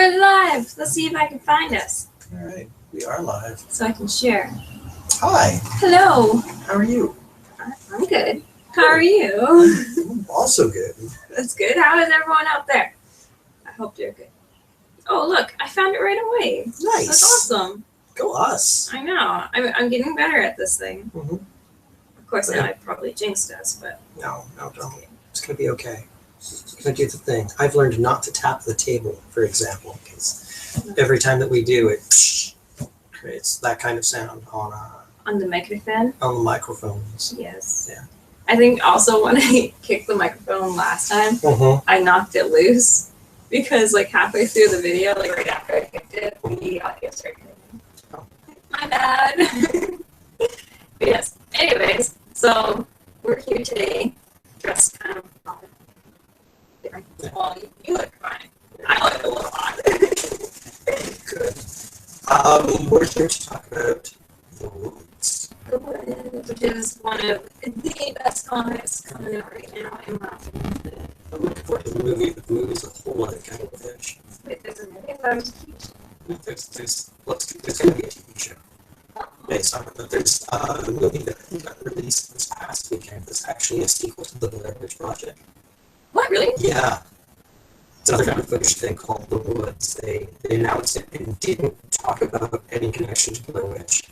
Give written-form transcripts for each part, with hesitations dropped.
We're live. Let's see if I can find us. All right, we are live. So I can share. Hi. Hello. How are you? I'm good. How are you? I'm also good. That's good. How is everyone out there? I hope they're good. Oh, look. I found it right away. Nice. That's awesome. Go us. I know. I'm getting better at this thing. Mm-hmm. Of course, now I probably jinxed us, but... No, don't. It's going to be okay. You're going to do the thing. I've learned not to tap the table, for example, because every time that we do, it creates that kind of sound on the microphone? On the microphones. Yes. Yeah. I think also when I kicked the microphone last time, I knocked it loose because like halfway through the video, like right after I kicked it, the audio started cutting. Oh. My bad. But yes. Anyways, so we're here today, dressed kind of different. Well, you look fine. I look a little odd. Good. We're here to talk about The Woods. The Woods, which is one of the best comics coming out right now, in my opinion. I'm looking forward to the movie, but the movie's a whole other kind of fish. Wait, there's a movie about a TV show? There's going to be a TV show based on it, but there's a movie that I think got released this past weekend that's actually a sequel to the Blair Witch Project. What, really? Yeah. It's another kind of footage thing called The Woods. They announced it and didn't talk about any connection to Blair Witch.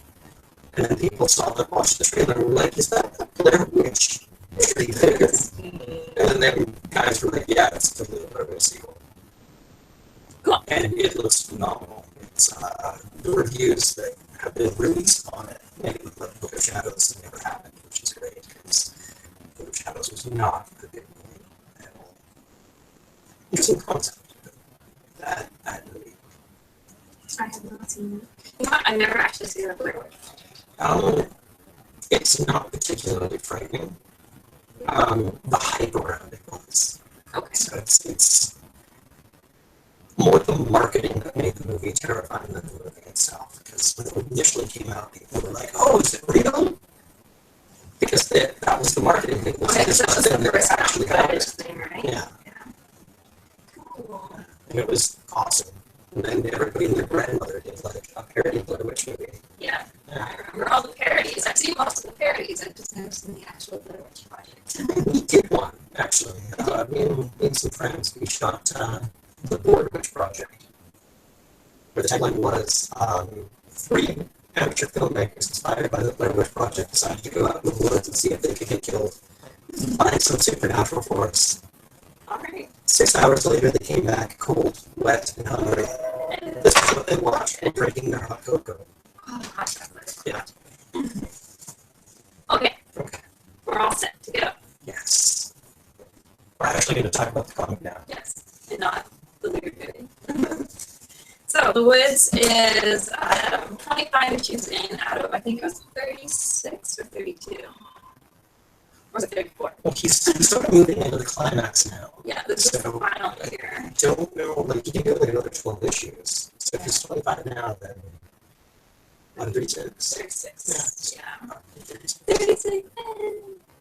And then people saw it, watched the trailer, and were like, is that the Blair Witch trailer? And then guys were like, yeah, it's totally a Blair Witch sequel. Cool. And it looks phenomenal. It's the reviews that have been released on it make it look like Book of Shadows never happened, which is great, because Book of Shadows was not a good movie at all. Interesting concept, that movie. I have not seen it. You know what? I've never actually seen the Blair Witch. It's not particularly frightening. The hype around it was. Okay. So it's more the marketing that made the movie terrifying than the movie itself. Because when it initially came out, people were like, "Oh, is it real?" Because that was the marketing thing. Okay, so that was the first actually happened. thing, right? Yeah. Cool. And it was awesome. And then everybody and their grandmother did like a parody of Blair Witch movie. Yeah. I remember all the parodies. I've seen most of the parodies. I've just never seen the actual Blair Witch Project. We did one, actually. Me and some friends, we shot the Blair Witch Project, where the tagline was, 3 amateur filmmakers inspired by the Blair Witch Project decided to go out in the woods and see if they could get killed by some supernatural force. Alright. 6 hours later, they came back cold, wet, and hungry. This is what they watched while drinking their hot cocoa. Oh, hot chocolate. Yeah. Okay. Okay. We're all set to go. Yes. We're actually going to talk about the comic now. Yes. And not the weird movie. So, The Woods is 25 issues in out of, I think it was 36 or 32. Or was it 34? Well, he's sort of moving into the climax now. Yeah, this is the final year. I don't know, like, you can do like another 12 issues. So if he's 25 now, then 36. 36. Yeah. 36. 36.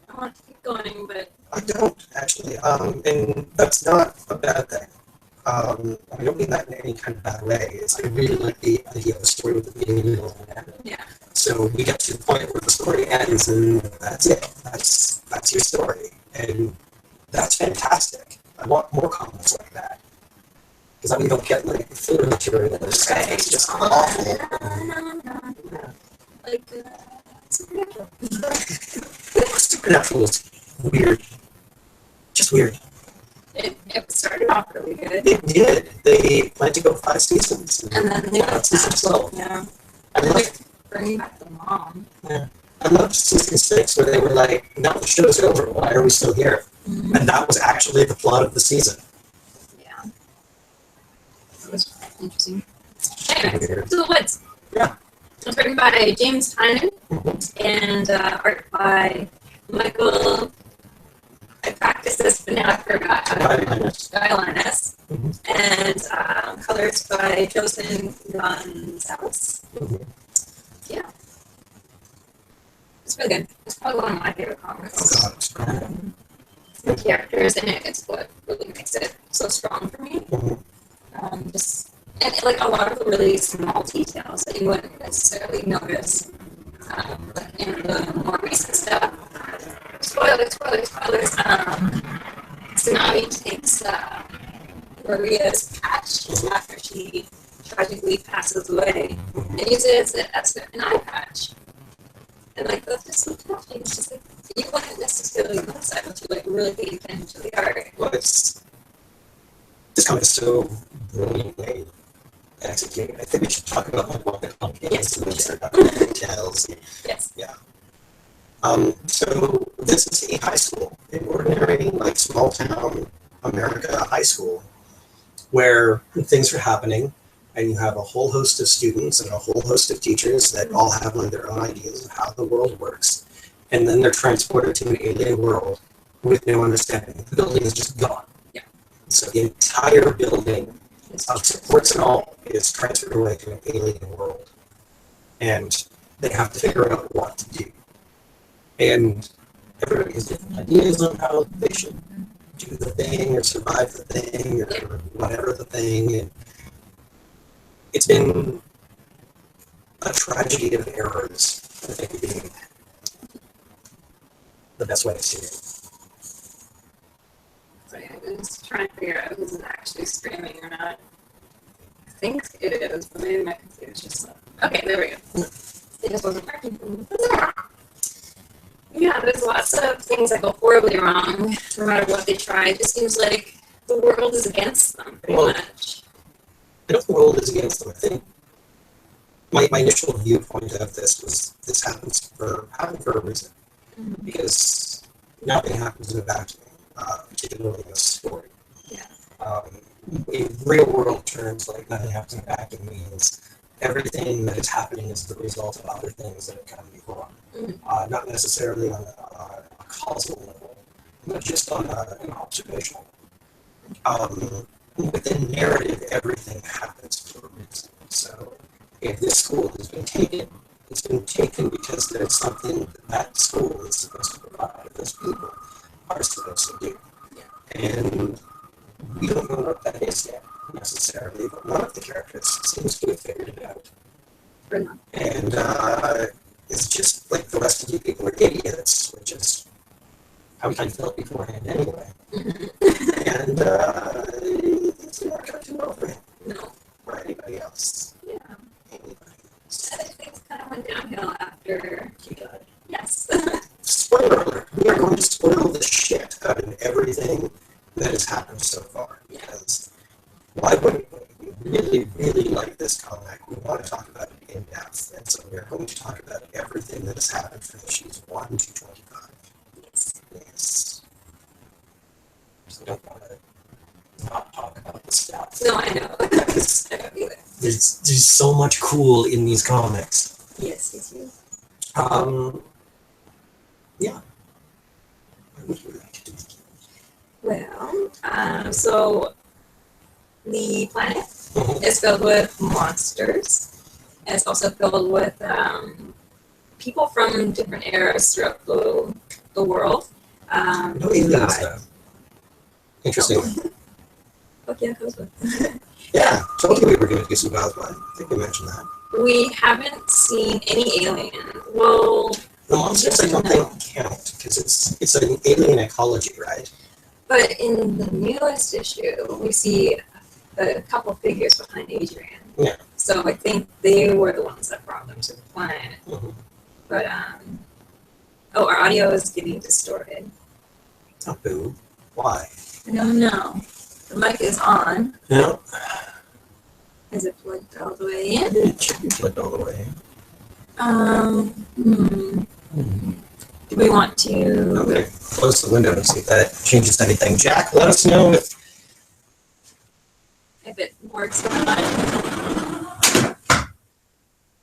I want to keep going, but... I don't, actually. And that's not a bad thing. I don't mean that in any kind of bad way. It's, I really like the idea of a story with a beginning, middle, and end. Yeah. So we get to the point where the story ends, and that's it. That's your story. And that's fantastic. I want more comics like that. Because I mean, you don't get like filler material in this stuff. It's just awful. Yeah. Like, Supernatural. Supernatural is weird. Just weird. It started off really good. It did. They planned to go 5 seasons. And then they got season 12. Yeah. I liked bringing back the mom. Yeah. I loved season 6 where they were like, "No, the show's over. Why are we still here?" Mm-hmm. And that was actually the plot of the season. Yeah. That was interesting. Anyways, to The Woods. Yeah. It was written by James Tynion and art by Michael. I practiced this, but now I forgot. Dialynas. And colors by Joseph Gonzalez. Yeah. It's really good. It's probably one of my favorite comics. Oh, God, it's great. The characters in it is what really makes it so strong for me. Just And like a lot of the really small details that you wouldn't necessarily notice, like in the more recent stuff. Spoilers. Tsunami takes Maria's patch after she tragically passes away and uses it as an eye patch. And like that's just so touching. It's just like you wouldn't necessarily notice that until you like really pay attention to the art. Well, this comic is so brilliantly executed. I think we should talk about like what the comic is Yes, and we then should. start talking about details. Yes. Yeah. So this is a high school, an ordinary, like small town America high school, where things are happening, and you have a whole host of students and a whole host of teachers that all have like their own ideas of how the world works, and then they're transported to an alien world with no understanding. The building is just gone. Yeah. So the entire building of supports and all is transferred away to an alien world, and they have to figure out what to do. And everybody has different ideas on how they should do the thing or survive the thing or whatever the thing. And it's been a tragedy of errors, I think would be the best way to see it. Sorry, I was trying to figure out if this is actually streaming or not. I think it is, but maybe my computer's just okay, there we go. It just wasn't working. Yeah, there's lots of things that go horribly wrong no matter what they try. It just seems like the world is against them pretty much. I don't think the world is against them. I think my initial viewpoint of this was this happens for a reason. Mm-hmm. Because nothing happens in a vacuum, particularly in a story. Yeah. In real world terms, like nothing happens in a vacuum means everything that is happening is the result of other things that have come before. Mm-hmm. Not necessarily on a causal level, but just on an observational. Within narrative, everything happens for a reason. So if this school has been taken, it's been taken because there's something that school is supposed to provide, those people are supposed to do. Yeah. And we don't know what that is yet, necessarily, but one of the characters seems to have figured it out. And it's just like the rest of you people are idiots, which is how we kind of felt beforehand anyway. And it's not work out too well for him. No. Or anybody else. Yeah. Anybody else. Things kind of went downhill after he died. Yes. Spoiler alert, we are going to spoil the shit out of everything that has happened so far. Because why wouldn't we? We really, really like this comic. We want to talk about it in depth. And so we're going to talk about everything that has happened from issues 1 to 25. Yes. So we don't want to not talk about the stuff. No, I know. There's so much cool in these comics. Yes. Yeah. What would you like to do? Well, so the planet is filled with monsters. And it's also filled with people from different eras throughout the world. No aliens, though. Interesting. Fuck yeah, Cosmo. Yeah, told you we were going to do some cosplay. I think we mentioned that. We haven't seen any alien. Well, the monsters I don't think count because it's an alien ecology, right? But in the newest issue, we see a couple figures behind Adrian. Yeah. So I think they were the ones that brought them to the planet. Mm-hmm. But our audio is getting distorted. Oh, boo. Why? I don't know. The mic is on. Yeah. Is it plugged all the way in? It should be plugged all the way in. Do we want to... Okay, close the window and see if that changes anything. Jack, let us know if it works or not.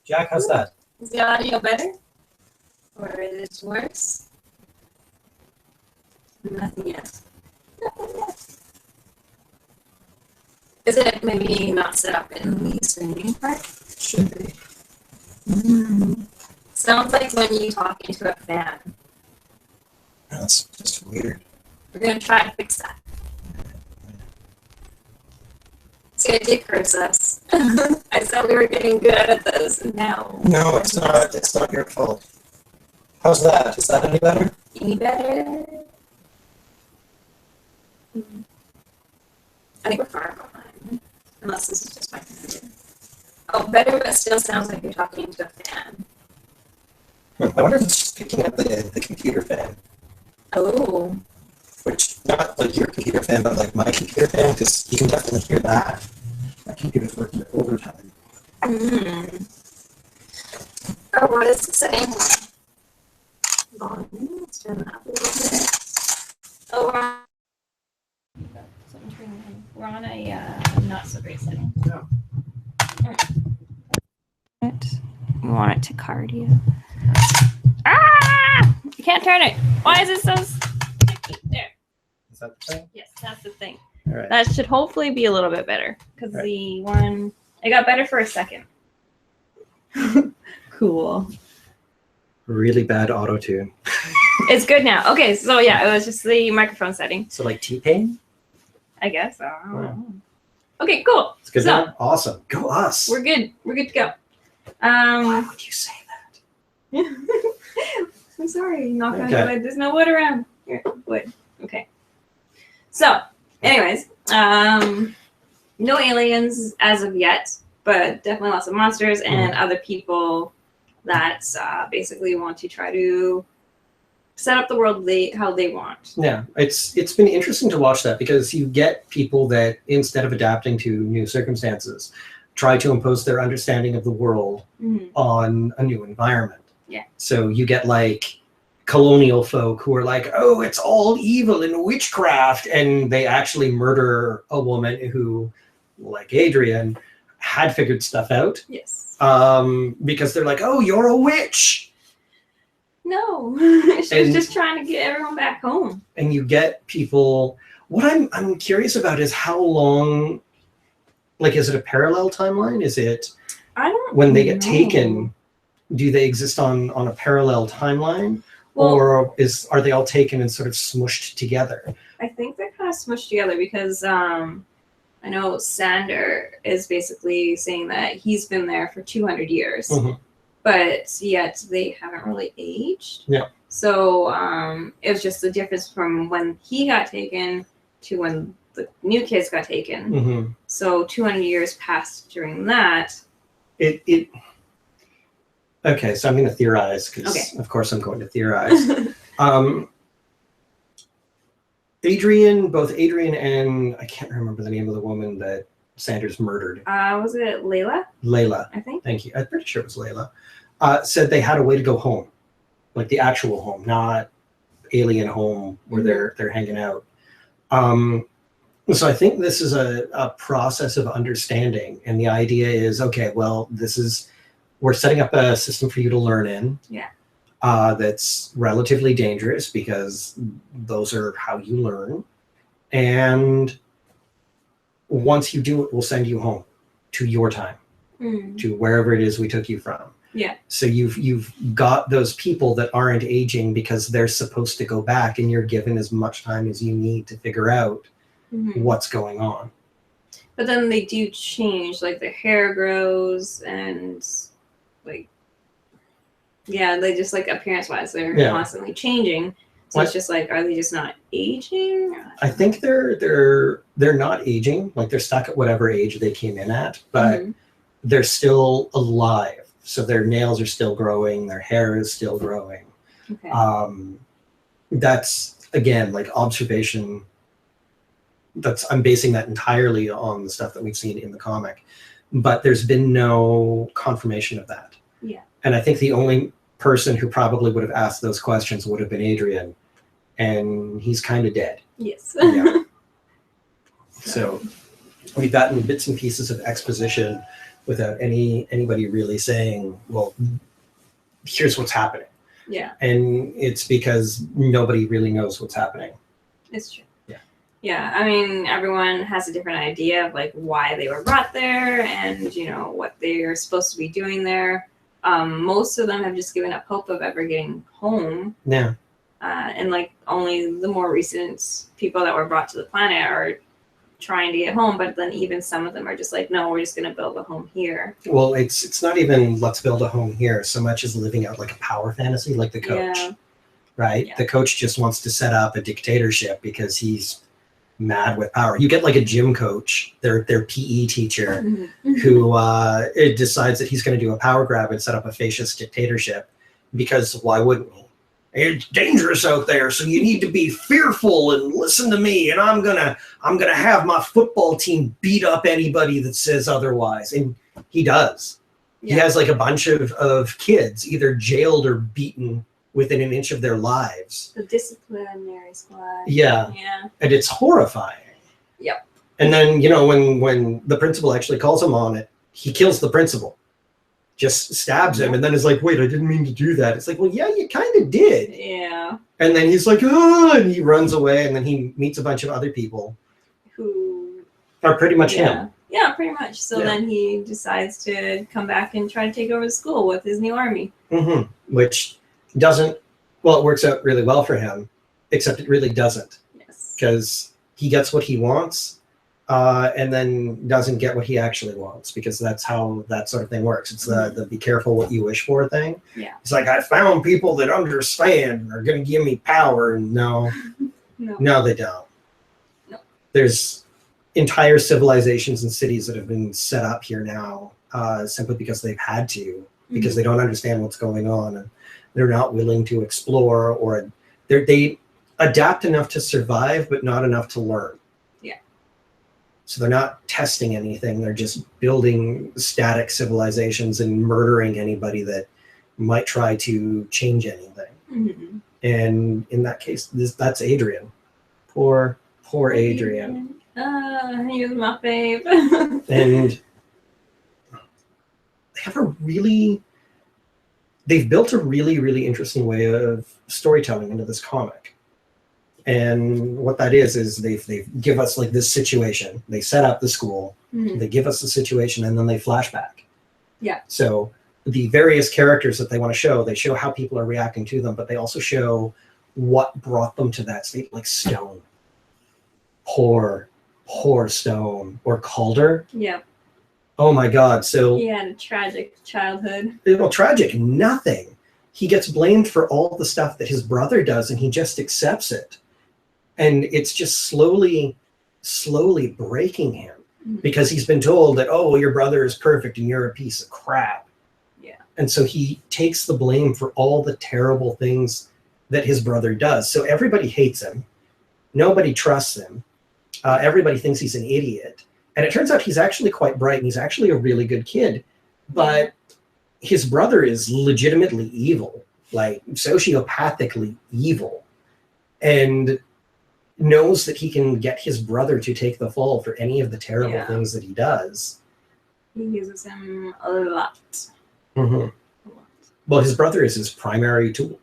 Jack, how's that? Is the audio better? Or is it worse? Nothing yet. Is it maybe not set up in the streaming part? Should be. Sounds like when you talk into a fan. That's just weird. We're going to try to fix that. It's going to curse us. I thought we were getting good at this, and now. No, it's not. It's not your fault. How's that? Is that any better? Any better? I think we're far behind. Unless this is just my computer. Oh, better, but still sounds like you're talking into a fan. I wonder if it's just picking up the computer fan. Oh. Which, not like your computer fan, but like my computer fan, because you can definitely hear that. My computer's working at overtime. Oh, what is it saying? Volume. Let's turn that up a little bit. Oh, we're on a not so great setting. No. We want it to cardio. Ah! You can't turn it. Why is it so sticky? There. Is that the thing? Yes, that's the thing. All right. That should hopefully be a little bit better because Right. the one it got better for a second. Cool. Really bad auto tune. It's good now. Okay, so yeah, it was just the microphone setting, So like T-Pain? I guess. I don't Wow. know. Okay, cool. It's good So now? Awesome. Go us. we're good. We're good to go. Why would you say that? I'm sorry. Knock on Okay. wood. There's no wood around. Here, wood. Okay. So, anyways, no aliens as of yet, but definitely lots of monsters and other people that basically want to try to set up the world how they want. Yeah, it's been interesting to watch that because you get people that instead of adapting to new circumstances, try to impose their understanding of the world on a new environment. Yeah. So you get like colonial folk who are like, oh, it's all evil and witchcraft, and they actually murder a woman who, like Adrian, had figured stuff out. Yes. Because they're like, oh, you're a witch. No, she was just trying to get everyone back home. And you get people. What I'm curious about is how long. Like, is it a parallel timeline? Is it I don't when they get know. taken? Do they exist on a parallel timeline, Well, or are they all taken and sort of smushed together? I think they're kind of smushed together because I know Sander is basically saying that he's been there for 200 years, but yet they haven't really aged. Yeah. So it was just the difference from when he got taken to when the new kids got taken. So 200 years passed during that. Okay, so I'm going to theorize because, of course, I'm going to theorize. Both Adrian and I can't remember the name of the woman that Sanders murdered. Was it Layla? Layla. I think. Thank you. I'm pretty sure it was Layla. Said they had a way to go home, like the actual home, not alien home where they're hanging out. So I think this is a process of understanding, and the idea is, okay, well, we're setting up a system for you to learn in. Yeah. That's relatively dangerous because those are how you learn. And once you do it, we'll send you home to your time, to wherever it is we took you from. Yeah. So you've got those people that aren't aging because they're supposed to go back, and you're given as much time as you need to figure out what's going on. But then they do change, like their hair grows and like, yeah, they just like appearance wise, they're constantly changing. So it's just like, are they just not aging? I think they're not aging, like they're stuck at whatever age they came in at, but they're still alive. So their nails are still growing, their hair is still growing. Okay. That's again like observation. I'm basing that entirely on the stuff that we've seen in the comic, but there's been no confirmation of that. Yeah. And I think the only person who probably would have asked those questions would have been Adrian, and he's kind of dead. Yes. Yeah. So we've gotten bits and pieces of exposition without anybody really saying, well, here's what's happening. Yeah. And it's because nobody really knows what's happening. It's true. Yeah, I mean, everyone has a different idea of like why they were brought there and, you know, what they're supposed to be doing there. Most of them have just given up hope of ever getting home. Yeah. And like only the more recent people that were brought to the planet are trying to get home, but then even some of them are just like, no, we're just going to build a home here. Well, it's not even let's build a home here so much as living out like a power fantasy, like the coach, Yeah. right? Yeah. The coach just wants to set up a dictatorship because he's mad with power. You get like a gym coach, their PE teacher, who it decides that he's going to do a power grab and set up a fascist dictatorship because why wouldn't he? It's dangerous out there, so you need to be fearful and listen to me. And I'm gonna have my football team beat up anybody that says otherwise. And he does. Yeah. He has like a bunch of kids either jailed or beaten within an inch of their lives. The disciplinary squad. Yeah. Yeah. And it's horrifying. Yep. And then, when the principal actually calls him on it, he kills the principal. Just stabs him and then is like, wait, I didn't mean to do that. It's like, well, yeah, you kind of did. Yeah. And then he's like, oh, and he runs away and then he meets a bunch of other people Who are pretty much him. Yeah, pretty much. So Yeah. then he decides to come back and try to take over the school with his new army. Which doesn't, well, it works out really well for him, except it really doesn't Yes. because he gets what he wants and then doesn't get what he actually wants because that's how that sort of thing works. It's the be careful what you wish for thing. Yeah. It's like, I found people that understand and are going to give me power. And no, they don't. No. There's entire civilizations and cities that have been set up here now simply because they've had to, because they don't understand what's going on and they're not willing to explore or they adapt enough to survive, but not enough to learn. So they're not testing anything. They're just building static civilizations and murdering anybody that might try to change anything. And in that case, that's Adrian. Poor Adrian. He was my fave. And they've built a really, really interesting way of storytelling into this comic. And what that is they give us like this situation. They set up the school, they give us the situation, and then they flash back. Yeah. So the various characters that they want to show, they show how people are reacting to them, but they also show what brought them to that state, like Stone. Poor Stone. Or Calder. Yeah. Oh my God. So He had a tragic childhood. tragic, nothing. He gets blamed for all the stuff that his brother does, and he just accepts it. And it's just slowly breaking him because he's been told that, oh, your brother is perfect and you're a piece of crap. Yeah. And so he takes the blame for all the terrible things that his brother does. So everybody hates him. Nobody trusts him. Everybody thinks he's an idiot. And it turns out he's actually quite bright and he's actually a really good kid. But his brother is legitimately evil, like sociopathically evil. And knows that he can get his brother to take the fall for any of the terrible things that he does. He uses him a lot. Well, his brother is his primary tool.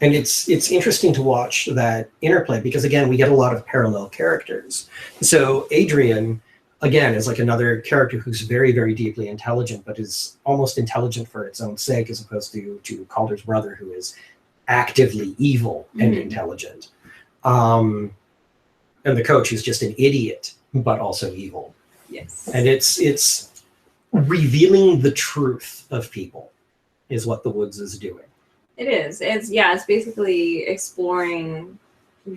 And it's interesting to watch that interplay because, again, we get a lot of parallel characters. So Adrian, again, is like another character who's very, very deeply intelligent, but is almost intelligent for its own sake as opposed to Calder's brother, who is actively evil and intelligent. And the coach is just an idiot, but also evil. Yes. And it's revealing the truth of people is what The Woods is doing. It is. It's basically exploring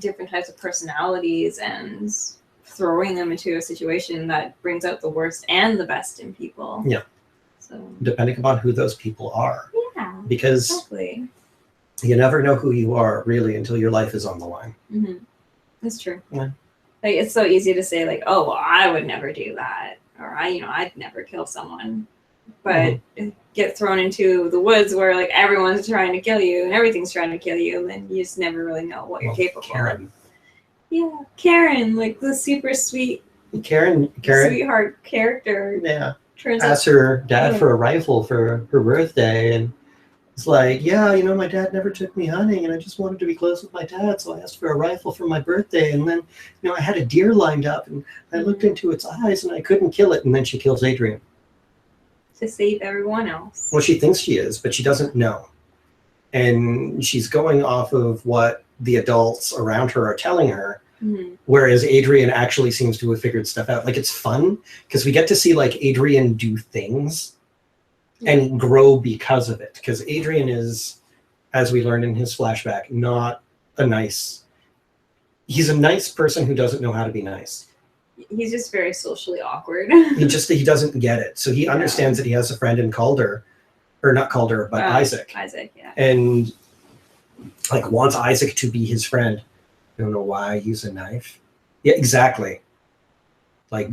different types of personalities and throwing them into a situation that brings out the worst and the best in people. Yeah. So depending upon who those people are. Yeah. Because exactly. You never know who you are really until your life is on the line. That's true. Yeah. Like it's so easy to say like, oh, well, I would never do that, or I'd never kill someone, but get thrown into the woods where like everyone's trying to kill you and everything's trying to kill you, and then you just never really know what you're capable of. Yeah, Karen, like the super sweet Karen, sweetheart character. Yeah. Turns asked her dad for a rifle for her birthday, and it's like, yeah, my dad never took me hunting, and I just wanted to be close with my dad, so I asked for a rifle for my birthday, and then, I had a deer lined up, and I looked into its eyes, and I couldn't kill it, and then she kills Adrian. To save everyone else. Well, she thinks she is, but she doesn't know. And she's going off of what the adults around her are telling her, Whereas Adrian actually seems to have figured stuff out. Like, it's fun because we get to see like Adrian do things and grow because of it. Because Adrian is, as we learned in his flashback, not a nice. He's a nice person who doesn't know how to be nice. He's just very socially awkward. He doesn't get it. So he understands that he has a friend in Calder, or not Calder, but Isaac. Isaac, yeah. And like wants Isaac to be his friend. I don't know why I use a knife. Yeah, exactly. Like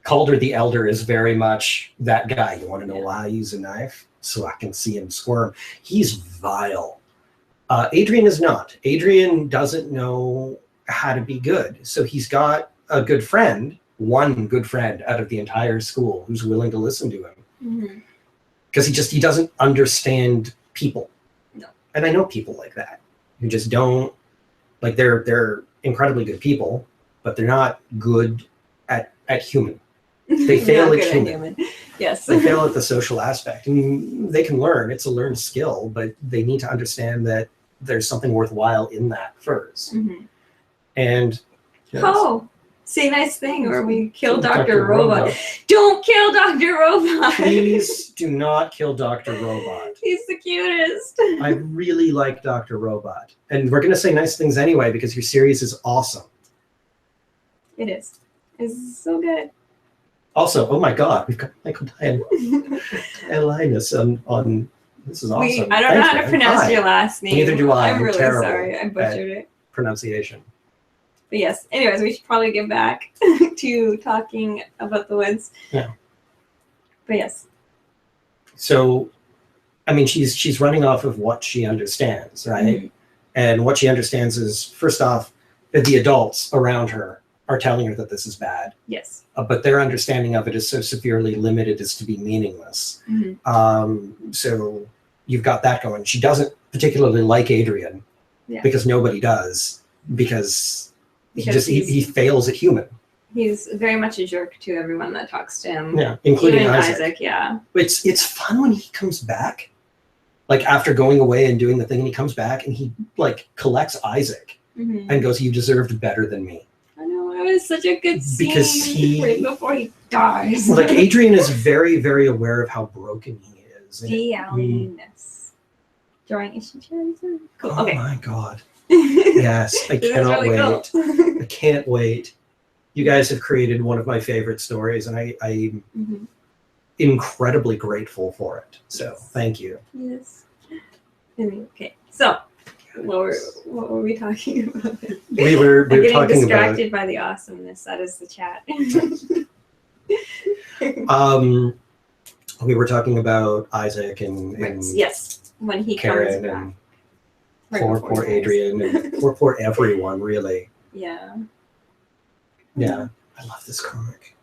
Calder the Elder is very much that guy. You want to know why I use a knife? So I can see him squirm. He's vile. Adrian is not. Adrian doesn't know how to be good. So he's got a good friend, one good friend out of the entire school who's willing to listen to him. Because he doesn't understand people. No. And I know people like that who just don't, like they're incredibly good people, but they're not good at human. They fail at human. Yes. They fail at the social aspect. I mean, they can learn. It's a learned skill, but they need to understand that there's something worthwhile in that first. And say nice thing or we kill Dr. Robot. Don't kill Dr. Robot. Please do not kill Dr. Robot. He's the cutest. I really like Dr. Robot. And we're going to say nice things anyway because your series is awesome. It is. It's so good. Also, oh my God, we've got Michael Dialynas on. This is awesome. I don't know how to pronounce your last name. Neither do I. I'm really terrible sorry. I butchered it. Pronunciation. But yes, anyways, we should probably get back to talking about the woods. Yeah. But yes. So, I mean, she's running off of what she understands, right? And what she understands is, first off, that the adults around her are telling her that this is bad. Yes. But their understanding of it is so severely limited as to be meaningless. So you've got that going. She doesn't particularly like Adrian because nobody does, because he fails at human. He's very much a jerk to everyone that talks to him. Yeah, including even Isaac. Yeah. It's fun when he comes back, like after going away and doing the thing, and he comes back and he like collects Isaac and goes, "You deserved better than me." I know, it was such a good scene because right before he dies. Like Adrian is very, very aware of how broken he is. Dialynas. Drawing Cool. Oh Okay. my God. Yes, I cannot really wait. cool. I can't wait. You guys have created one of my favorite stories, and I'm incredibly grateful for it. So thank you. Yes. Okay. So, what were we talking about? We were getting talking distracted by the awesomeness that is the chat. We were talking about Isaac and yes, when he Karen comes and back. poor Adrian and poor everyone, really. Yeah. Yeah, I love this comic.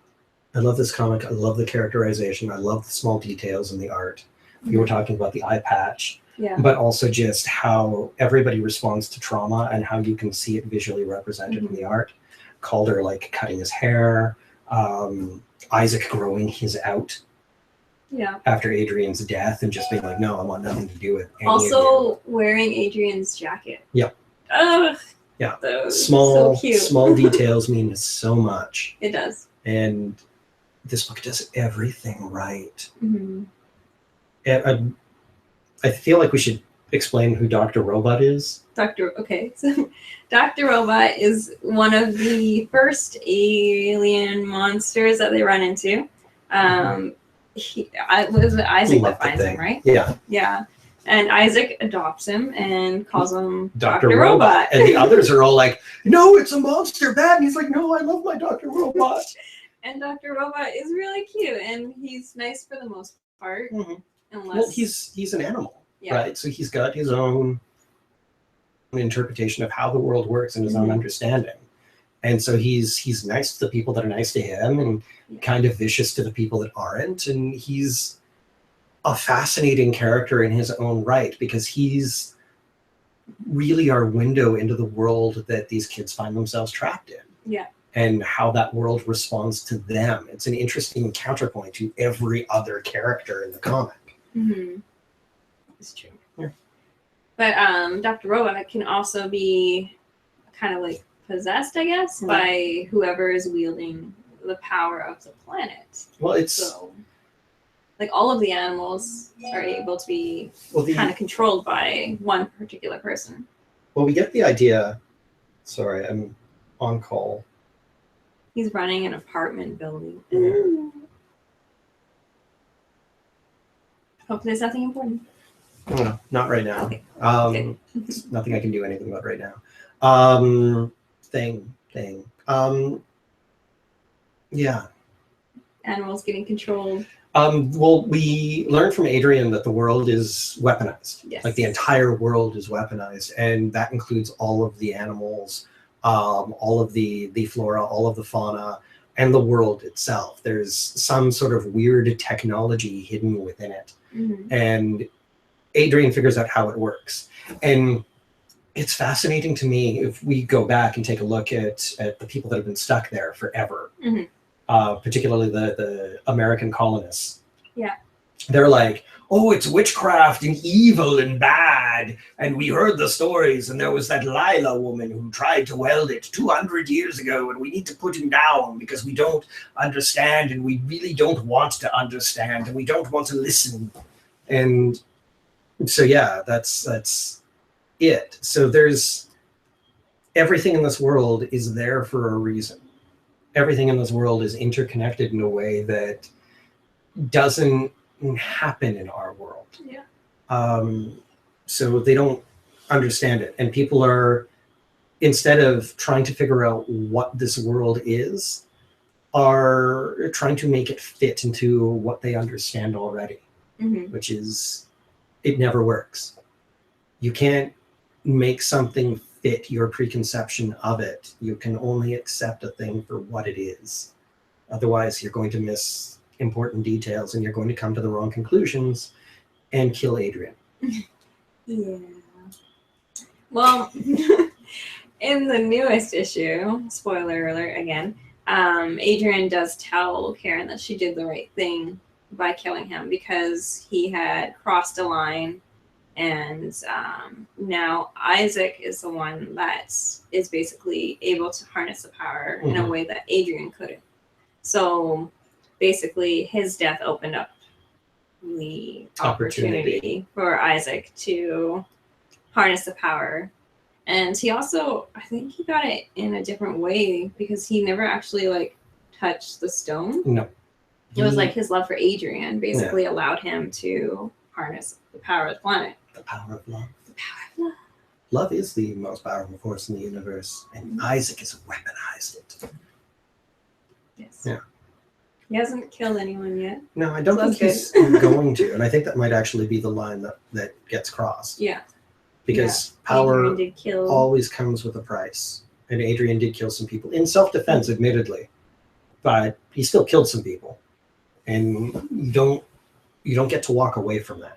I love the characterization. I love the small details in the art. You were talking about the eye patch, but also just how everybody responds to trauma and how you can see it visually represented in the art. Calder like cutting his hair, Isaac growing his out after Adrian's death and just being like, no, I want nothing to do with any Also wearing Adrian's jacket. Yep. Ugh. Yeah. So cute. Small details mean so much. It does. And this book does everything right. I feel like we should explain who Dr. Robot is. So Dr. Robot is one of the first alien monsters that they run into. Isaac that finds him, right? Yeah. Yeah. And Isaac adopts him and calls him Dr. Robot. And the others are all like, no, it's a monster, bad. And he's like, no, I love my Dr. Robot. And Dr. Robot is really cute, and he's nice for the most part. Well, he's an animal, right? So he's got his own interpretation of how the world works and his own understanding. And so he's nice to the people that are nice to him and kind of vicious to the people that aren't. And he's a fascinating character in his own right because he's really our window into the world that these kids find themselves trapped in. Yeah. And how that world responds to them. It's an interesting counterpoint to every other character in the comic. It's true. Yeah. But Dr. Robot can also be kind of like possessed, I guess, by whoever is wielding the power of the planet. Well, it's So, like, all of the animals are able to be well, kind of controlled by one particular person. well, we get the idea. Sorry, I'm on call. He's running an apartment building. Yeah. Hopefully there's nothing important. No, not right now. Okay. It's nothing I can do anything about right now. Thing. Yeah. Animals getting controlled. Well, we learned from Adrian that the world is weaponized. Yes. Like the entire world is weaponized, and that includes all of the animals, all of the flora, all of the fauna, and the world itself. There's some sort of weird technology hidden within it. Mm-hmm. And Adrian figures out how it works. And it's fascinating to me if we go back and take a look at the people that have been stuck there forever, particularly the American colonists. Yeah. They're like, oh, it's witchcraft and evil and bad. And we heard the stories, and there was that Lila woman who tried to weld it 200 years ago, and we need to put him down because we don't understand, and we really don't want to understand, and we don't want to listen. And so, yeah, that's it. So there's everything in this world is there for a reason. Everything in this world is interconnected in a way that doesn't happen in our world. Yeah. So they don't understand it, and people are, instead of trying to figure out what this world is, are trying to make it fit into what they understand already, which is, it never works. You can't make something fit your preconception of it. You can only accept a thing for what it is. Otherwise, you're going to miss important details, and you're going to come to the wrong conclusions and kill Adrian. Yeah. Well, in the newest issue, spoiler alert again, Adrian does tell Karen that she did the right thing by killing him because he had crossed a line, and now Isaac is the one that is basically able to harness the power in a way that Adrian couldn't. So basically his death opened up the opportunity for Isaac to harness the power. And he also, I think he got it in a different way because he never actually like touched the stone. No. It was like his love for Adrian basically allowed him to harness the power of the planet. The power of love. The power of love. Love is the most powerful force in the universe, and Isaac has weaponized it. Yes. Yeah. He hasn't killed anyone yet. No, I don't So think he's going to, and I think that might actually be the line that gets crossed. Yeah. Because power Adrian did kill. always comes with a price, and Adrian did kill some people in self-defense, admittedly, but he still killed some people, and you don't get to walk away from that.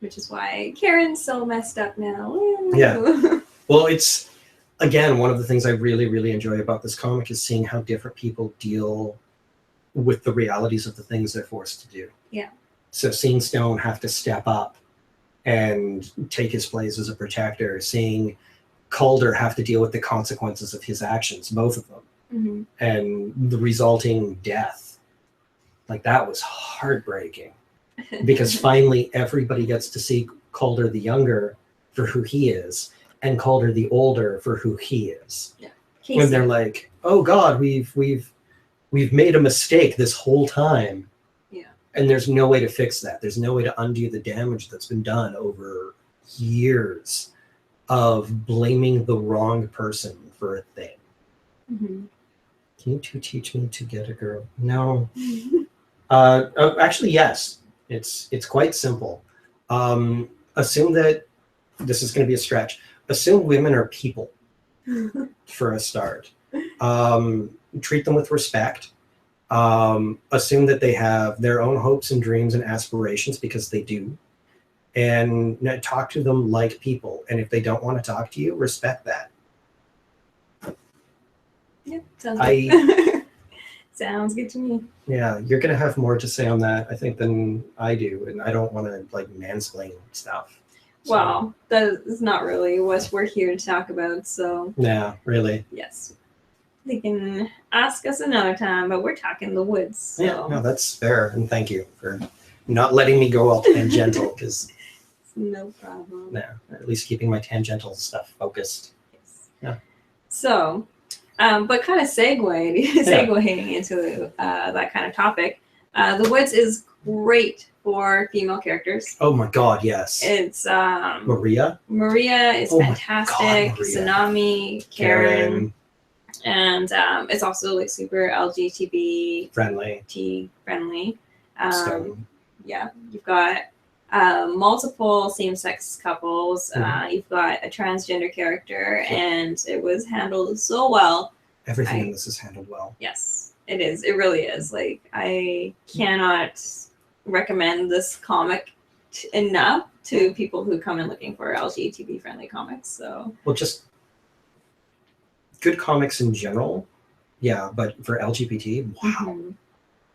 Which is why Karen's so messed up now. Yeah. Well, it's, again, one of the things I really, really enjoy about this comic is seeing how different people deal with the realities of the things they're forced to do. Yeah. So seeing Stone have to step up and take his place as a protector, seeing Calder have to deal with the consequences of his actions, both of them, and the resulting death. Like, that was heartbreaking. Because finally everybody gets to see Calder the younger for who he is, and Calder the older for who he is. Yeah. When they're like, "Oh God, we've made a mistake this whole time." Yeah. And there's no way to fix that. There's no way to undo the damage that's been done over years of blaming the wrong person for a thing. Can you two teach me to get a girl? No. Actually, yes. It's quite simple. Assume that this is going to be a stretch. Assume women are people for a start. Treat them with respect. Assume that they have their own hopes and dreams and aspirations, because they do. And talk to them like people. And if they don't want to talk to you, respect that. Yeah, sounds good. Sounds good to me. Yeah, you're going to have more to say on that, I think, than I do. And I don't want to, like, mansplain stuff. Well, that is not really what we're here to talk about. So Yeah, really. yes, they can ask us another time. But we're talking the woods. So. Yeah, no, that's fair, and thank you for not letting me go all tangential, because No problem. yeah, at least keeping my tangential stuff focused. Yes. Yeah. So, but kind of segueing into that kind of topic, the woods is great for female characters. Oh my God, yes. It's Maria. Maria is Oh my fantastic. God, Maria. Tsunami, Karen, and it's also like super LGBT friendly. friendly. Stone. Yeah, you've got multiple same-sex couples. You've got a transgender character, and it was handled so well. Everything in this is handled well. Yes, it is. It really is. Like, I cannot recommend this comic enough to people who come in looking for LGBT-friendly comics. So, Well, just good comics in general. Yeah, but for LGBT,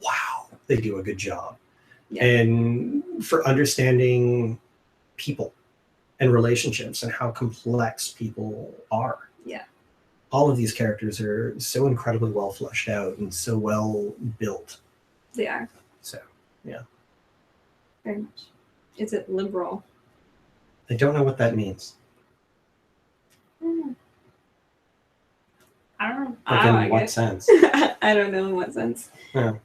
wow, they do a good job. Yeah. And for understanding people and relationships and how complex people are. Yeah. All of these characters are so incredibly well fleshed out and so well built. They are. So, yeah. Very much. Is it liberal? I don't know what that means. I don't know. Like in what sense? I don't know in what sense. Yeah.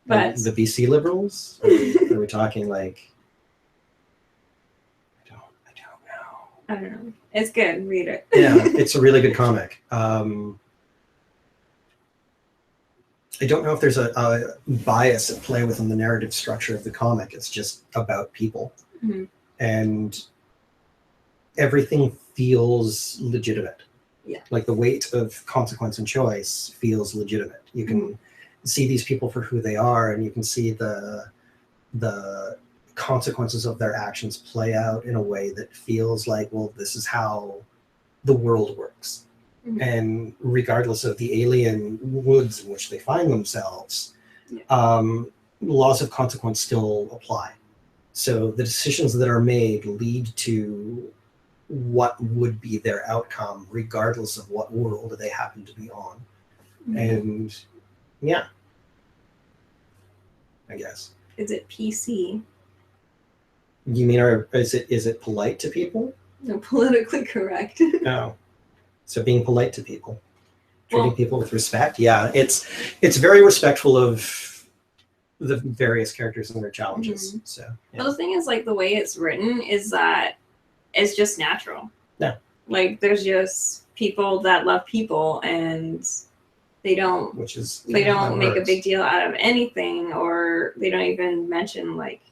But Like the BC Liberals? Are we talking like... I don't know. I don't know. It's good. Read it. Yeah, it's a really good comic. I don't know if there's a bias at play within the narrative structure of the comic. It's just about people. Mm-hmm. And everything feels legitimate. Yeah. Like the weight of consequence and choice feels legitimate. You can see these people for who they are, and you can see the consequences of their actions play out in a way that feels like, well, this is how the world works. Mm-hmm. And regardless of the alien woods in which they find themselves, laws of consequence still apply. So the decisions that are made lead to what would be their outcome, regardless of what world they happen to be on. Mm-hmm. And yeah, I guess. Is it PC? You mean, is it polite to people? No, politically correct. No. So being polite to people, treating people with respect. Yeah, it's very respectful of the various characters and their challenges. Mm-hmm. So yeah. Well, the thing is, like, the way it's written is that it's just natural. Yeah. Like, there's just people that love people, and they don't make a big deal out of anything, or they don't even mention, like...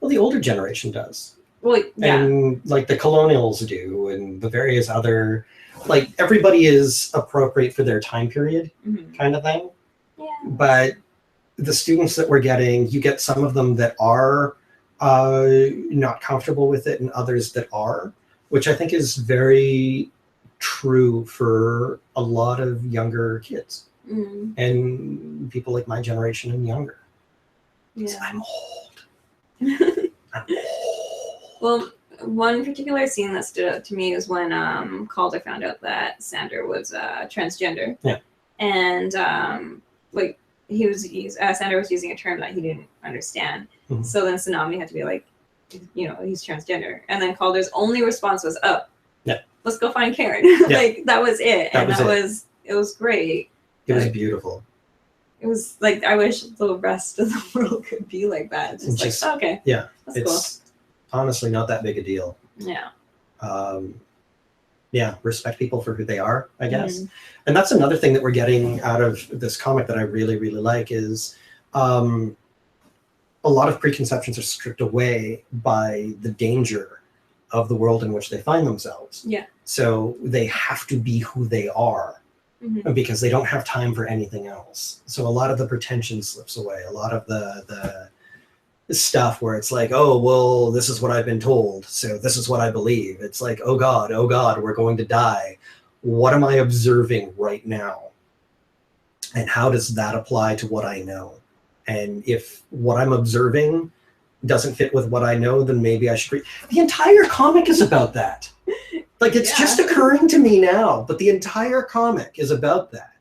Well, the older generation does. Well, yeah. And, like, the colonials do, and the various other... Like, everybody is appropriate for their time period, kind of thing. Yeah. But the students that we're getting, you get some of them that are not comfortable with it, and others that are, which I think is very true for a lot of younger kids and people like my generation and younger. Yeah. I'm old. I'm old. Well, one particular scene that stood out to me is when Calder found out that Sander was transgender. Yeah. And like Sander was using a term that he didn't understand. Mm-hmm. So then Tsunami had to be like, he's transgender. And then Calder's only response was, "Oh, yeah, let's go find Karen." Yeah. Like, that was it. It was great. It was beautiful. It was like, I wish the rest of the world could be like that. It's just like, okay. Yeah. That's cool. Honestly not that big a deal. Yeah. Yeah, respect people for who they are, I guess. And that's another thing that we're getting out of this comic that I really, really like is a lot of preconceptions are stripped away by the danger of the world in which they find themselves. Yeah. So they have to be who they are because they don't have time for anything else. So a lot of the pretension slips away. A lot of the stuff where it's like, oh, well, this is what I've been told, so this is what I believe. It's like, oh God, we're going to die. What am I observing right now? And how does that apply to what I know? And if what I'm observing doesn't fit with what I know, then maybe I should read. The entire comic is about that. Like, it's just occurring to me now, but the entire comic is about that.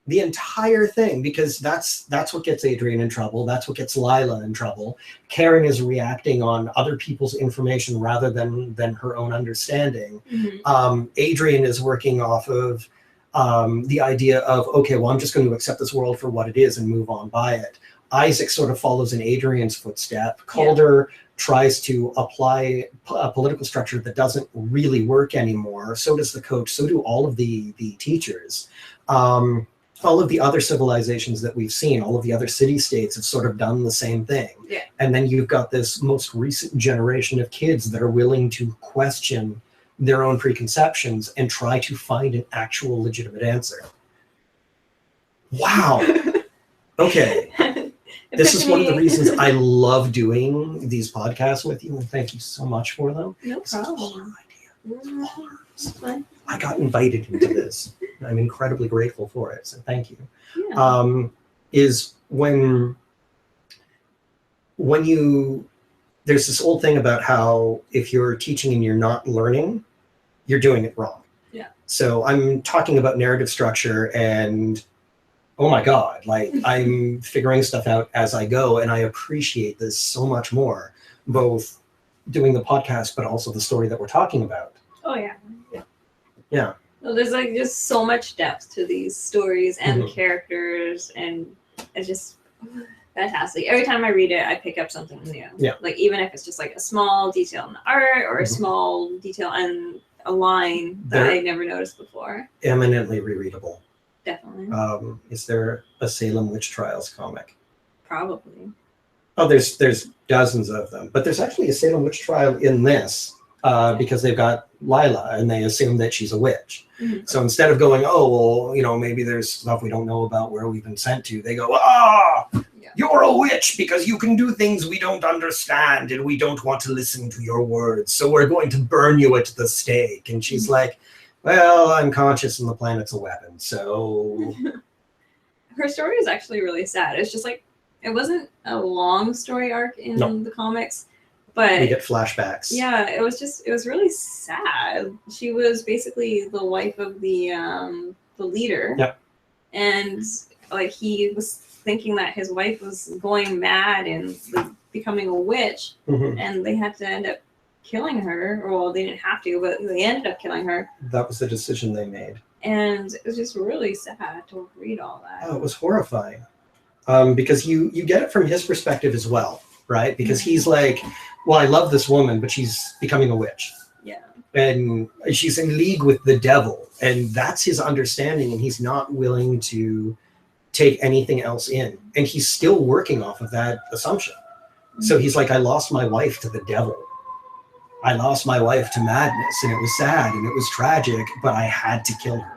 The entire thing, because that's what gets Adrian in trouble. That's what gets Lila in trouble. Karen is reacting on other people's information rather than her own understanding. Adrian is working off of the idea of, okay, well, I'm just going to accept this world for what it is and move on by it. Isaac sort of follows in Adrian's footstep. Calder tries to apply a political structure that doesn't really work anymore. So does the coach. So do all of the teachers. All of the other civilizations that we've seen, all of the other city-states have sort of done the same thing. And then you've got this most recent generation of kids that are willing to question their own preconceptions and try to find an actual legitimate answer. Wow. Okay. This is one of the reasons I love doing these podcasts with you, and thank you so much for them. No problem. I got invited into this. I'm incredibly grateful for it, so thank you. Is when you, there's this old thing about how if you're teaching and you're not learning, you're doing it wrong. So I'm talking about narrative structure, and oh my God, like I'm figuring stuff out as I go, and I appreciate this so much more, both doing the podcast, but also the story that we're talking about. Oh yeah. Yeah. Well, there's like just so much depth to these stories and characters, and it's just fantastic. Every time I read it, I pick up something new. Like even if it's just like a small detail in the art or a small detail in a line that I never noticed before. Eminently rereadable. Definitely. Is there a Salem Witch Trials comic? Probably. Oh, there's dozens of them, but there's actually a Salem Witch Trial in this. Because they've got Lila and they assume that she's a witch. So instead of going, oh, well, maybe there's stuff we don't know about where we've been sent to, they go, you're a witch because you can do things we don't understand and we don't want to listen to your words. So we're going to burn you at the stake. And she's like, well, I'm conscious and the planet's a weapon. So her story is actually really sad. It's just like, it wasn't a long story arc in the comics. But we get flashbacks. Yeah, it was really sad. She was basically the wife of the leader. And like he was thinking that his wife was going mad and becoming a witch, and they had to end up killing her. Well, they didn't have to, but they ended up killing her. That was the decision they made. And it was just really sad to read all that. Oh, it was horrifying. Because you get it from his perspective as well, right? Because he's like, well, I love this woman, but she's becoming a witch. And she's in league with the devil. And that's his understanding. And he's not willing to take anything else in. And he's still working off of that assumption. So he's like, I lost my wife to the devil. I lost my wife to madness. And it was sad and it was tragic, but I had to kill her.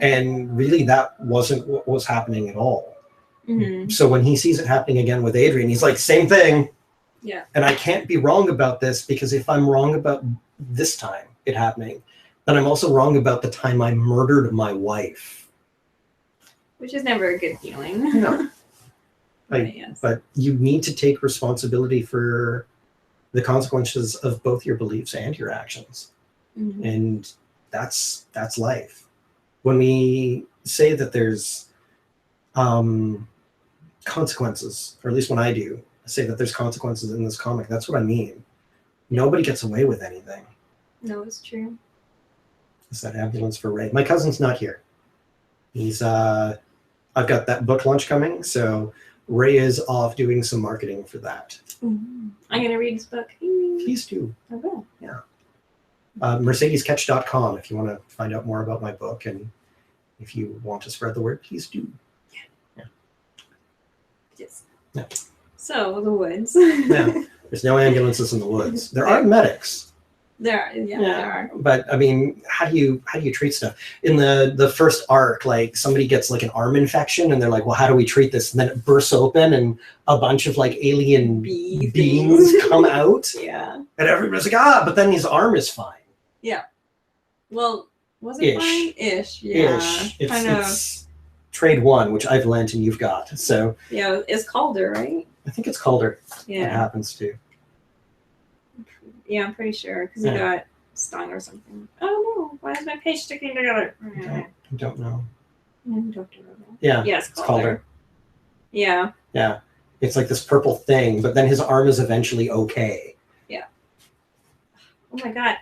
And really, that wasn't what was happening at all. So when he sees it happening again with Adrian, he's like, same thing. And I can't be wrong about this, because if I'm wrong about this time it happening, then I'm also wrong about the time I murdered my wife. Which is never a good feeling. No. But you need to take responsibility for the consequences of both your beliefs and your actions. And that's life. When we say that there's consequences, or at least when I do, I say that there's consequences in this comic. That's what I mean. Nobody gets away with anything. No, it's true. It's that ambulance for Ray. My cousin's not here. He's I've got that book launch coming, so Ray is off doing some marketing for that. I'm gonna read his book. Please do. I will. Yeah. MercedesCatch.com if you want to find out more about my book, and if you want to spread the word, please do. Yes. Yeah. So the woods. There's no ambulances in the woods. There are medics. There are, there are. But I mean, how do you treat stuff? In the first arc, like somebody gets like an arm infection, and they're like, well, how do we treat this? And then it bursts open, and a bunch of like alien beings come out. And everybody's like, but then his arm is fine. Well, was it fine? Ish. Ish. It's trade one, which I've lent and you've got. So Yeah, it's Calder, right? I think it's Calder. It Yeah. happens to. Yeah, I'm pretty sure because Yeah. he got stung or something. Oh no! Why is my page sticking together? I don't know. Dr. Yeah. Yeah, it's It's Calder. Calder. Yeah. Yeah. It's like this purple thing, but then his arm is eventually okay. Oh my god.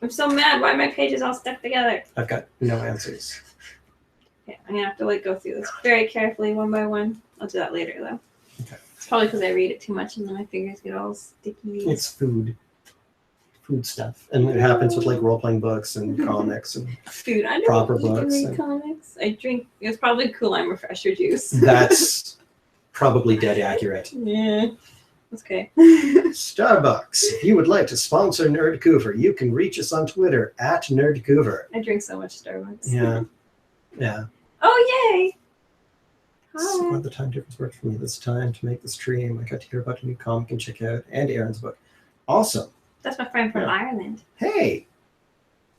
I'm so mad. Why are my pages all stuck together? I've got no answers. Okay, I'm gonna have to like go through this very carefully one by one. I'll do that later though. Okay. It's probably because I read it too much and then my fingers get all sticky. It's food stuff, and it happens with like role-playing books and comics and Food. I proper don't books read and- comics. I drink. It's probably Cool Lime Refresher juice. that's probably dead accurate. Yeah. That's okay. Starbucks, if you would like to sponsor Nerdcouver, you can reach us on Twitter at Nerdcouver. I drink so much Starbucks. Yeah. Oh yay! So Hi. the time difference worked for me this time to make the stream. I got to hear about a new comic and check out, and Aaron's book. Awesome. That's my friend from Yeah. Ireland. Hey,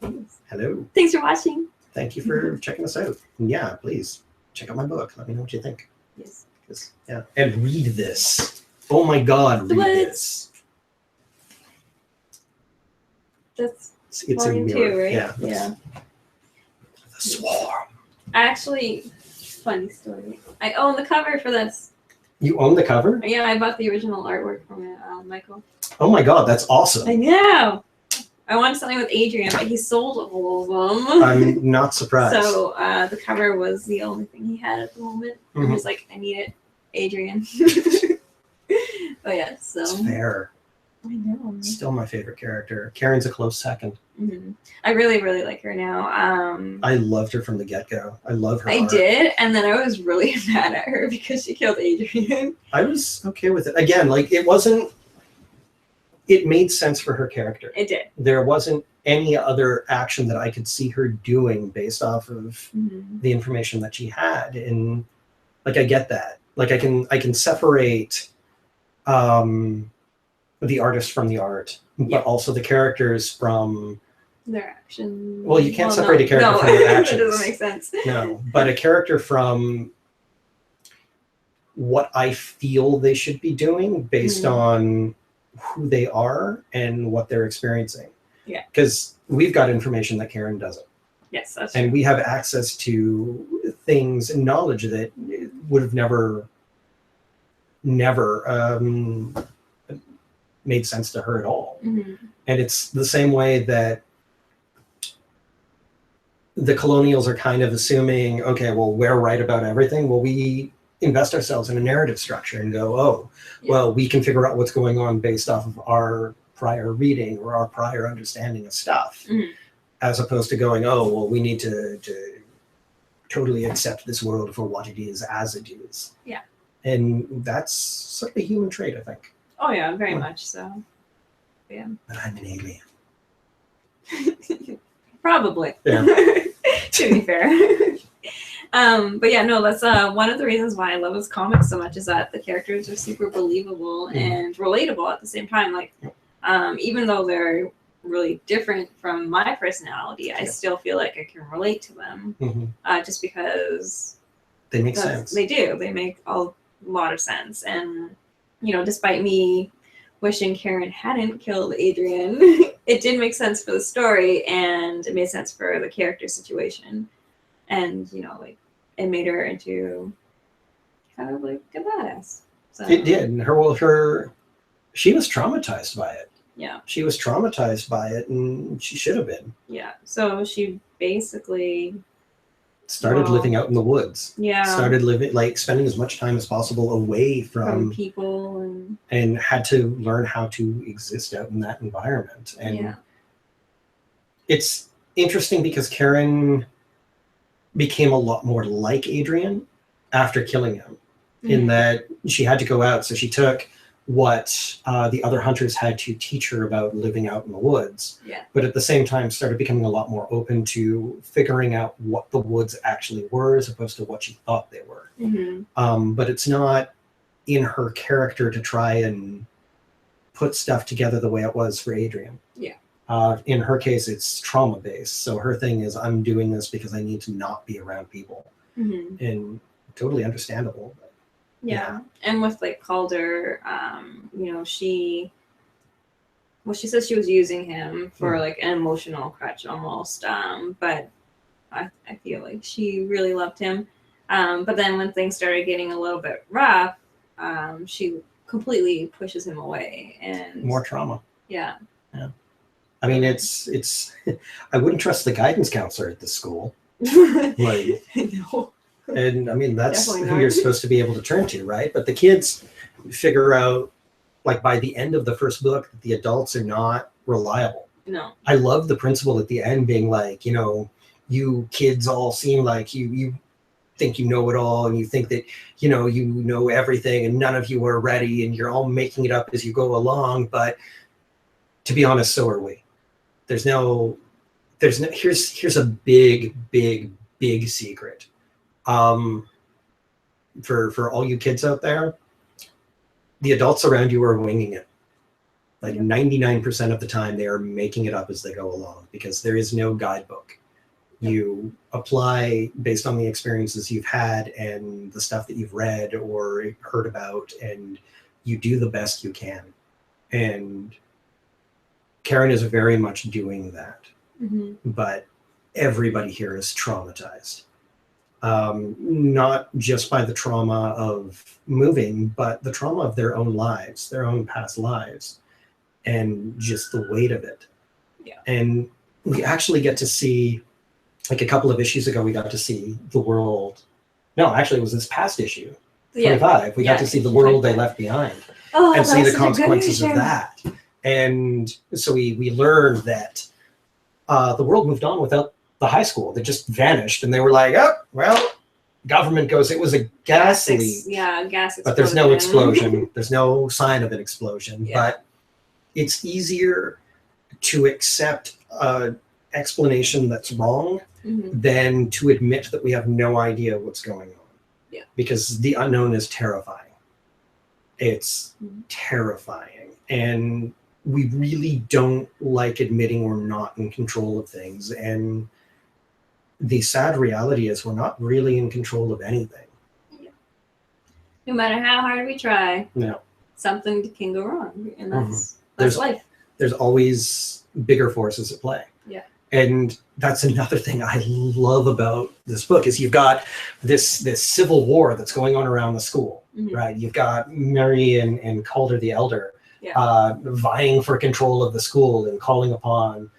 Thanks. hello. Thanks for watching. Thank you for checking us out. And yeah, please check out my book. Let me know what you think. Yes. 'Cause, yeah, and read this. Oh my God, read What? this. That's It's a volume mirror. 2, right? Yeah. Yeah. The Swarm. Actually, funny story. I own the cover for this. You own the cover? Yeah, I bought the original artwork from it, Michael. Oh my God, that's awesome. I know. I wanted something with Adrian, but he sold all of them. I'm not surprised. So the cover was the only thing he had at the moment. He Mhm. was like, I need it, Adrian. Oh yeah, so It's fair. I know. Still my favorite character. Karen's a close second. Mhm. I really, really like her now. I loved her from the get-go. I love her I art. did, and then I was really mad at her because she killed Adrian. I was okay with it. Again, like it made sense for her character. It did. There wasn't any other action that I could see her doing based off of the information that she had. And like I get that. Like I can separate the artist from the art, but Yeah. also the characters from Their actions. Well, you can't separate a character from their actions. That doesn't make sense. no, but a character from what I feel they should be doing based on who they are and what they're experiencing. Yeah. Because we've got information that Karen doesn't. Yes, that's And we have access to things and knowledge that would have never made sense to her at all. true. And it's the same way that the colonials are kind of assuming, okay, well, we're right about everything. Well, we invest ourselves in a narrative structure and go, oh, Yeah. well, we can figure out what's going on based off of our prior reading or our prior understanding of stuff, Mhm. as opposed to going, oh, well, we need to totally accept this world for what it is as it is. Yeah. And that's sort of a human trait, I think. Oh yeah, very Yeah. much so. Yeah. But I'm an alien. Probably. Yeah. To be fair. But yeah, no, that's one of the reasons why I love this comic so much is that the characters are super believable and relatable at the same time. Like, even though they're really different from my personality, I still feel like I can relate to them. Just because They make sense. they do. They make a lot of sense. And, you know, despite me wishing Karen hadn't killed Adrian, it did make sense for the story and it made sense for the character situation. And, you know, like, it made her into kind of like a badass. So, It did. And she was traumatized by it. Yeah. She was traumatized by it, and she should have been. Yeah. So she basically, Started Wow. living out in the woods. yeah, Started living, like spending as much time as possible away from from, people and and had to learn how to exist out in that environment. And yeah. it's interesting because Karen became a lot more like Adrian after killing him, in that she had to go out. So she took what the other hunters had to teach her about living out in the woods, Yeah. but at the same time started becoming a lot more open to figuring out what the woods actually were as opposed to what she thought they were. But it's not in her character to try and put stuff together the way it was for Adrian. Yeah. In her case, it's trauma based. So her thing is, I'm doing this because I need to not be around people. and totally understandable. But, Yeah. And with like Calder, she says she was using him for like an emotional crutch almost. But I feel like she really loved him. But then when things started getting a little bit rough, she completely pushes him away and more trauma. Yeah. I mean, it's I wouldn't trust the guidance counselor at the school. Like, No. and I mean, that's Definitely who not. you're supposed to be able to turn to, right? But the kids figure out, like, by the end of the first book, that the adults are not reliable. No. I love the principal at the end being like, you kids all seem like you think you know it all, and you think that you know everything, and none of you are ready, and you're all making it up as you go along. But to be honest, so are we. Here's a big secret. For all you kids out there, the adults around you are winging it. Like 99% of the time, they are making it up as they go along, because there is no guidebook. You apply based on the experiences you've had and the stuff that you've read or heard about, and you do the best you can. And Karen is very much doing that. But everybody here is traumatized. Not just by the trauma of moving, but the trauma of their own lives, their own past lives, and just the weight of it. Yeah. And we actually get to see, like a couple of issues ago, we got to see the world. No, actually, it was this past issue, 25. We got to see the world they left behind and see the consequences of that. And so we learned that the world moved on without the high school. They just vanished, and they were like, oh, well, government goes, it was a gas leak. Gas explosion. But there's no explosion. There's no sign of an explosion. Yeah. But it's easier to accept an explanation that's wrong than to admit that we have no idea what's going on. Yeah. Because the unknown is terrifying. It's terrifying. And we really don't like admitting we're not in control of things. And the sad reality is we're not really in control of anything. Yeah. No matter how hard we try, No. something can go wrong. And that's life. There's always bigger forces at play. Yeah. And that's another thing I love about this book is you've got this civil war that's going on around the school, right? You've got Mary and Calder the Elder vying for control of the school and calling upon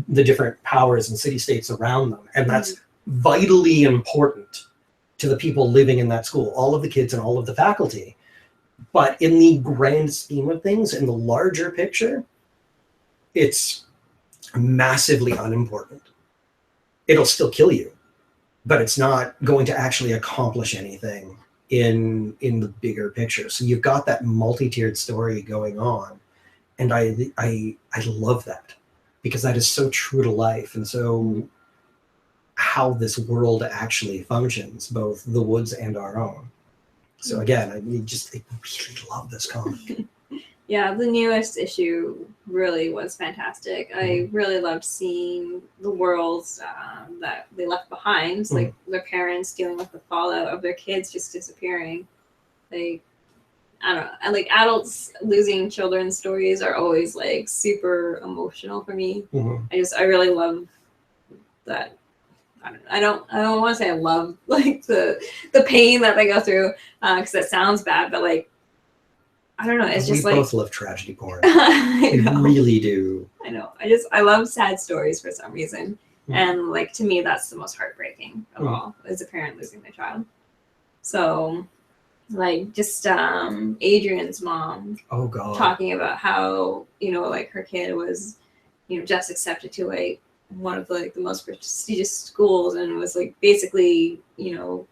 the different powers and city-states around them. And that's vitally important to the people living in that school, all of the kids and all of the faculty. But in the grand scheme of things, in the larger picture, it's massively unimportant. It'll still kill you, but it's not going to actually accomplish anything in the bigger picture. So you've got that multi-tiered story going on, and I love that, because that is so true to life and so how this world actually functions, both the woods and our own. So again, I really love this comic. Yeah, the newest issue really was fantastic. I really loved seeing the worlds that they left behind, like their parents dealing with the fallout of their kids just disappearing. Like, I don't know, and like adults losing children's stories are always like super emotional for me. I really love that. I don't want to say I love like the pain that they go through, because that sounds bad, but like, I don't know. It's just we like, both love tragedy porn. I know. We really do. I know. I love sad stories for some reason, and like to me, that's the most heartbreaking of all, is a parent losing their child. So, like just Adrian's mom. Oh God. Talking about how like her kid was, just accepted to like one of like the most prestigious schools, and was like basically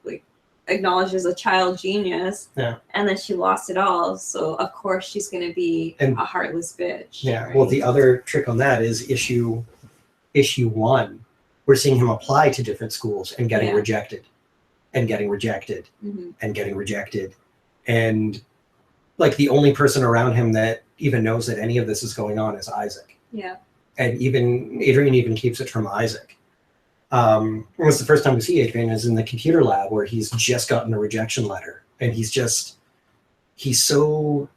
like acknowledged as a child genius, and then she lost it all, so of course she's going to be a heartless bitch. Right? Well, the other trick on that is issue 1, we're seeing him apply to different schools and getting rejected and getting rejected and getting rejected, and like the only person around him that even knows that any of this is going on is Isaac. And even Adrian even keeps it from Isaac. It was the first time we see Adrian is in the computer lab where he's just gotten a rejection letter, and he's so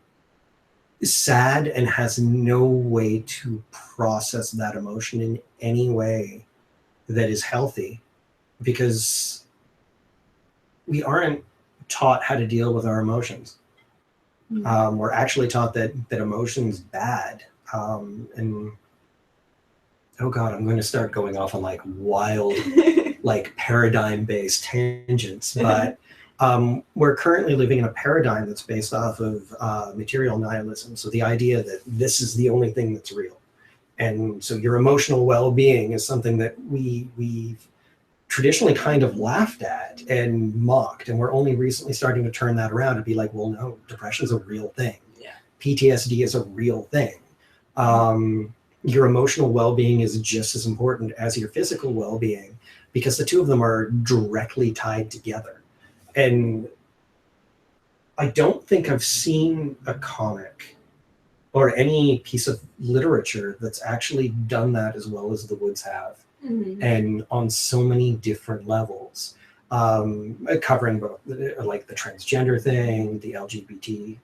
sad and has no way to process that emotion in any way that is healthy, because we aren't taught how to deal with our emotions. We're actually taught that emotion's bad. And oh God, I'm going to start going off on like wild, like paradigm-based tangents. But we're currently living in a paradigm that's based off of material nihilism. So the idea that this is the only thing that's real. And so your emotional well-being is something that we've traditionally kind of laughed at and mocked. And we're only recently starting to turn that around and be like, well, no, depression is a real thing. Yeah. PTSD is a real thing. Your emotional well-being is just as important as your physical well-being, because the two of them are directly tied together. And I don't think I've seen a comic or any piece of literature that's actually done that as well as the Woods have, and on so many different levels, covering both like the transgender thing, the LGBTQT.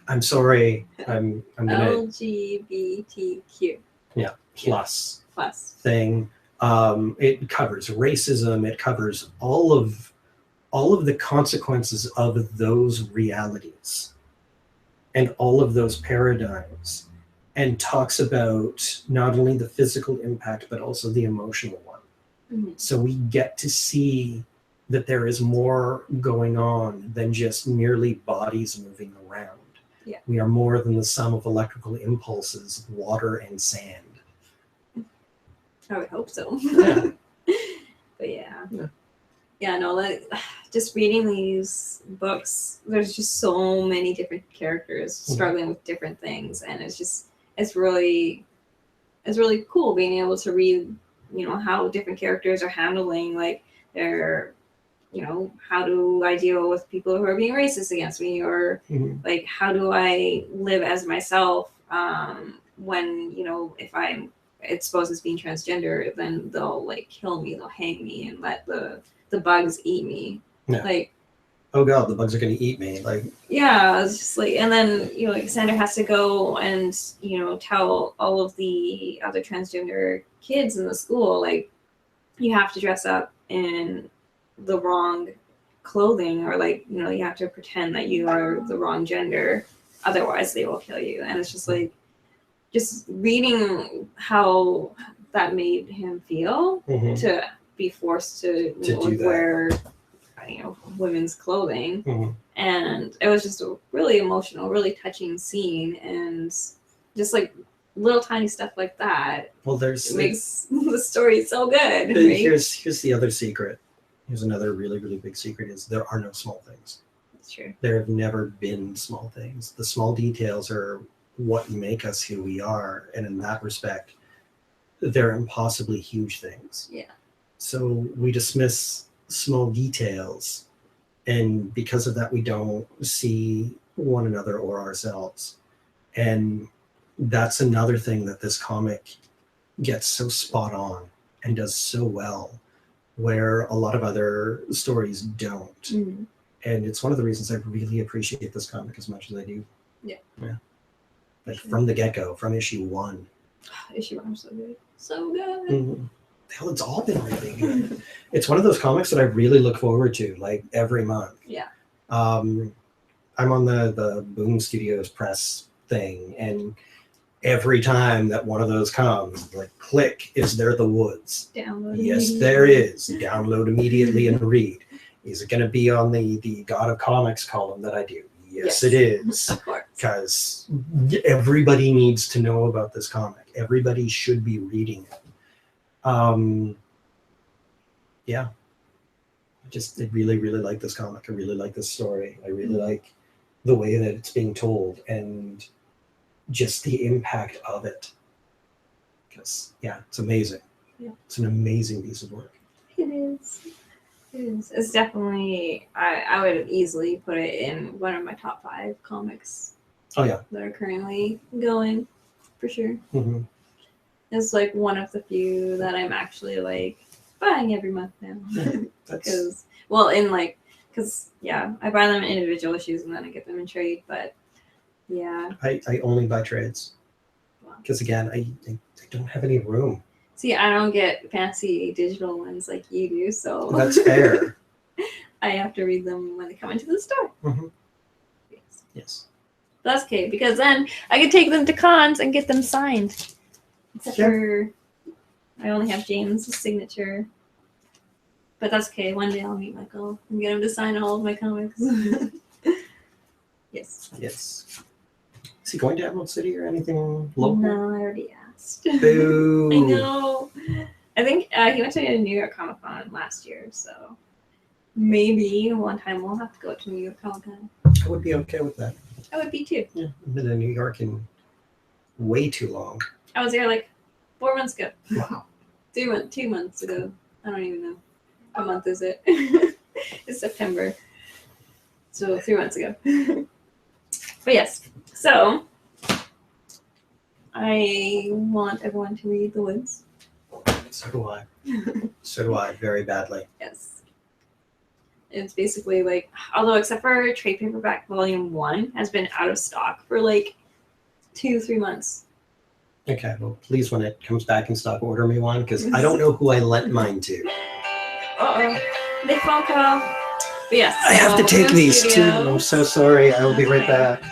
I'm sorry, I'm gonna LGBTQ. Yeah, plus thing. It covers racism. It covers all of the consequences of those realities and all of those paradigms, and talks about not only the physical impact but also the emotional one. So we get to see that there is more going on than just merely bodies moving around. Yeah. We are more than the sum of electrical impulses, water and sand. I would hope so. Yeah. But yeah, no, like just reading these books, there's just so many different characters struggling with different things, and it's really cool being able to read, how different characters are handling like their, how do I deal with people who are being racist against me, or like how do I live as myself when if I'm exposed as being transgender, then they'll like kill me, they'll hang me and let the bugs eat me. Yeah. Like, oh God, the bugs are going to eat me. Like, yeah, it's just like, and then like Sandra has to go and tell all of the other transgender kids in the school, like, you have to dress up in the wrong clothing, or like you have to pretend that you are the wrong gender, otherwise they will kill you. And it's just like, just reading how that made him feel to be forced to wear women's clothing. And it was just a really emotional, really touching scene, and just like little tiny stuff like that. Well, it makes the story so good. Right? Here's the other secret. Here's another really, really big secret: is there are no small things. That's true. There have never been small things. The small details are what make us who we are, and in that respect, they're impossibly huge things. Yeah. So we dismiss small details, and because of that, we don't see one another or ourselves. And that's another thing that this comic gets so spot on and does so well, where a lot of other stories don't. And it's one of the reasons I really appreciate this comic as much as I do. Yeah. Like from the get-go, from issue 1. Issue 1 was so good. Hell, it's all been really good. It's one of those comics that I really look forward to, like every month. Yeah. I'm on the Boom Studios press thing, and every time that one of those comes, like, click, is there the Woods? Download. Yes, there is. Download immediately and read. Is it going to be on the God of Comics column that I do? Yes, it is. Of course. Because everybody needs to know about this comic. Everybody should be reading it. Yeah. I really, really like this comic. I really like this story. I really like the way that it's being told and just the impact of it. Because, it's amazing. Yeah. It's an amazing piece of work. It is. It's definitely, I would easily put it in one of my top 5 comics. Oh, yeah. That are currently going, for sure. is like one of the few that I'm actually like buying every month now. That's Because yeah, I buy them in individual issues and then I get them in trade. But yeah, I only buy trades because again, I don't have any room. see, I don't get fancy digital ones like you do, so That's fair. I have to read them when they come into the store. Mm-hmm. Yes. Yes. That's okay, because then I can take them to cons and get them signed. Except for I only have James' signature. But that's okay. One day I'll meet Michael and get him to sign all of my comics. Yes. Yes. Is he going to Emerald City or anything local? No, I already asked. Boo. I know. I think he went to New York Comic Con last year, so maybe one time we'll have to go to New York Comic Con. I would be okay with that. I would be too. Yeah, I've been to New York in way too long. I was there like 4 months ago. Wow. 2 months ago. I don't even know. What month is it? It's September. So 3 months ago. But yes. So I want everyone to read The Woods. So do I. So do I, very badly. Yes. It's basically like, although except for trade paperback volume 1 has been out of stock for like 2-3 months. Okay, well, please, when it comes back in stock, order me one, because I don't know who I lent mine to. Uh-oh. Big phone call. But yes. I have to take Boom these too. Studios. I'm so sorry. I will be right back.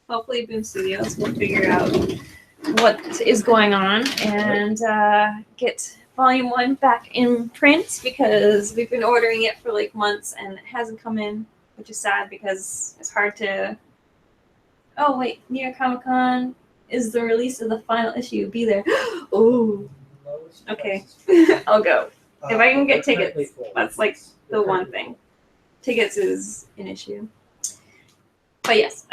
Hopefully Boom Studios will figure out what is going on and get volume 1 back in print, because we've been ordering it for like months and it hasn't come in, which is sad because it's hard to. Oh wait, New York Comic Con is the release of the final issue. Be there. Oh, okay. I'll go. If I can get tickets, that's like the one thing. Tickets is an issue. But yes,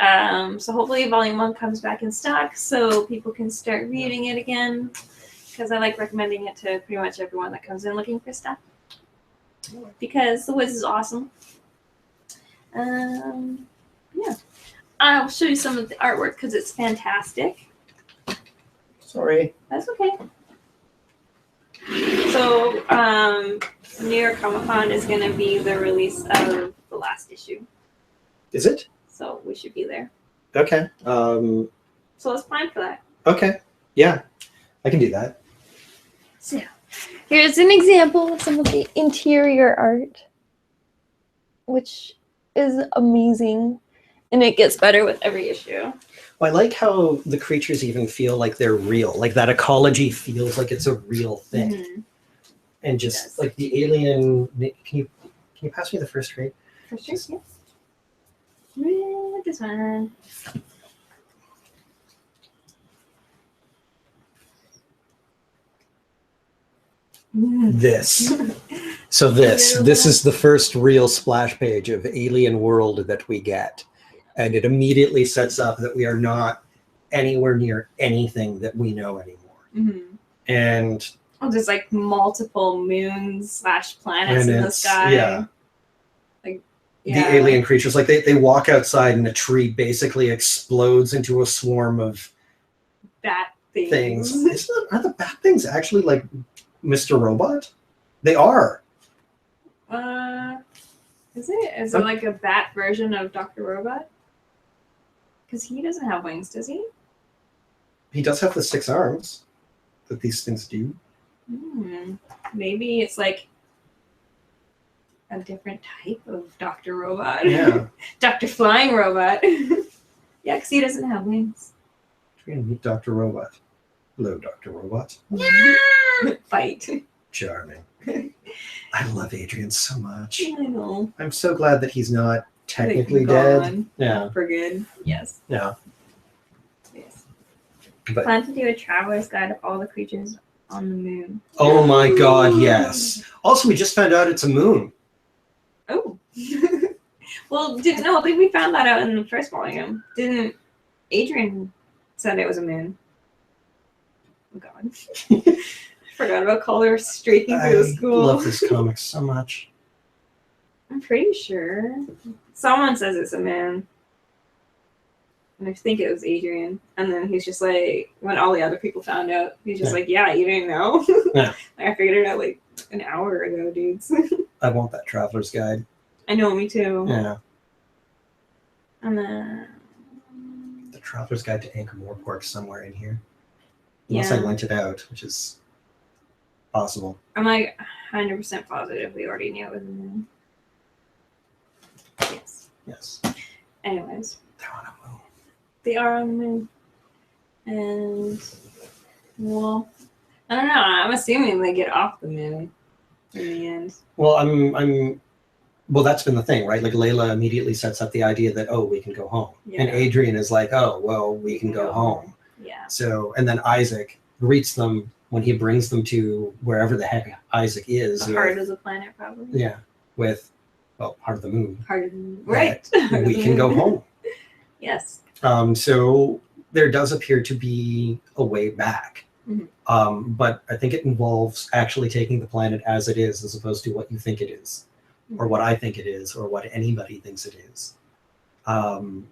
so hopefully volume 1 comes back in stock so people can start reading it again, because I like recommending it to pretty much everyone that comes in looking for stuff, because The Woods is awesome. Yeah, I'll show you some of the artwork because it's fantastic. Sorry. That's okay. So New York Comic Con is going to be the release of the last issue, Is it? so we should be there. Okay. So let's plan for that. Okay. Yeah, I can do that. So here's an example of some of the interior art, which is amazing, and it gets better with every issue. Well, I like how the creatures even feel like they're real. Like that ecology feels like it's a real thing. Mm-hmm. And just like the alien. Can you pass me the first trade? For sure, yes. This one. This. So this is the first real splash page of Alien World that we get. And it immediately sets up that we are not anywhere near anything that we know anymore. Mm-hmm. And there's like multiple moons / planets in the sky. Yeah. Yeah. The alien creatures, like they walk outside and a tree basically explodes into a swarm of bat things. Are the bat things actually like Mr. Robot? They are. Is it? Is it like a bat version of Dr. Robot? Because he doesn't have wings, does he? He does have the 6 arms that these things do. Maybe it's like a different type of Dr. Robot. Yeah. Dr. Flying Robot. Yeah, because he doesn't have wings. We're going to meet Dr. Robot. Hello, Dr. Robot. Fight. Charming. I love Adrian so much. I know. I'm so glad that he's not technically Gone. dead. Yeah. For good. Yes. Yeah. Yes. But Plan to do a traveler's guide of all the creatures on the moon. oh my god, yes. Also, we just found out it's a moon. Oh. Well, I think we found that out in the first volume. Didn't Adrian said it was a moon? Oh god. Forgot about color streaking through the school. I love this comic so much. I'm pretty sure. Someone says it's a moon. And I think it was Adrian. And then he's just like, when all the other people found out, he's just like, yeah, you didn't know? Yeah. Like, I figured it out like an hour ago, dudes. I want that traveler's guide. I know, me too. Yeah. And then... The traveler's guide to Ankh-Morpork somewhere in here. Unless I lent it out, which is possible. I'm like 100% positive we already knew it was in there. Yes. Yes. Anyways. They're on a moon. They are on the moon. And, well, I don't know. I'm assuming they get off the moon in the end. Well, well, that's been the thing, right? Like Layla immediately sets up the idea that, oh, we can go home. Yeah. And Adrian is like, oh, well, we can go home. Yeah. So, and then Isaac greets them when he brings them to wherever the heck Isaac is. The heart of the planet, probably. Yeah. With, well, heart of the moon. Heart of the moon. Right. We can go home. Yes. So there does appear to be a way back. Mm-hmm. But I think it involves actually taking the planet as it is, as opposed to what you think it is, or what I think it is, or what anybody thinks it is. And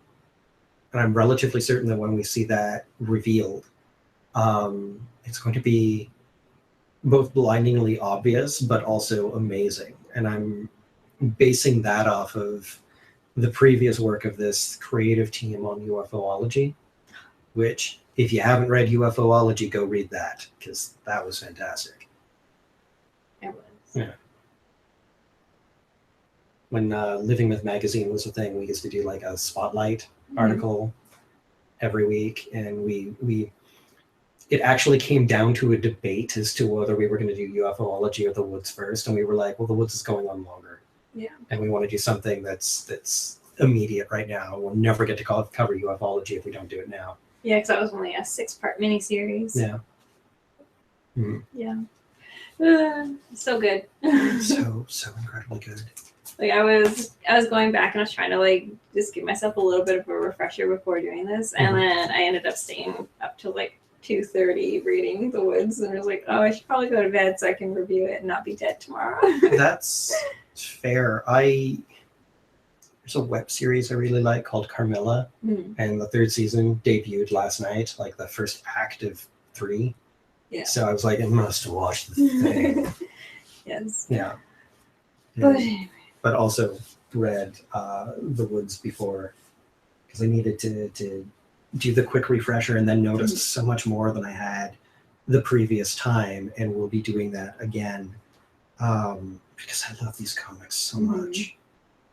I'm relatively certain that when we see that revealed, it's going to be both blindingly obvious, but also amazing. And I'm basing that off of the previous work of this creative team on UFOlogy, which, if you haven't read UFOlogy, go read that, because that was fantastic. It was. Yeah. When Living Myth magazine was a thing, we used to do like a spotlight article every week, and it actually came down to a debate as to whether we were going to do UFOlogy or The Woods first, and we were like, well, The Woods is going on longer. Yeah. And we want to do something that's immediate right now. We'll never get to cover UFOlogy if we don't do it now. Yeah, because that was only a 6-part miniseries. Yeah. Mm-hmm. Yeah. So good. so incredibly good. Like I was going back and I was trying to like just give myself a little bit of a refresher before doing this, and then I ended up staying up till like 2:30 reading The Woods, and I was like, oh, I should probably go to bed so I can review it and not be dead tomorrow. That's fair. There's a web series I really like called Carmilla, and the 3rd season debuted last night, like the first act of 3. Yeah. So I was like, I must watch the thing. Yes. Yeah. But anyway. But also read The Woods before, because I needed to do the quick refresher and then notice so much more than I had the previous time, and we'll be doing that again, because I love these comics so much.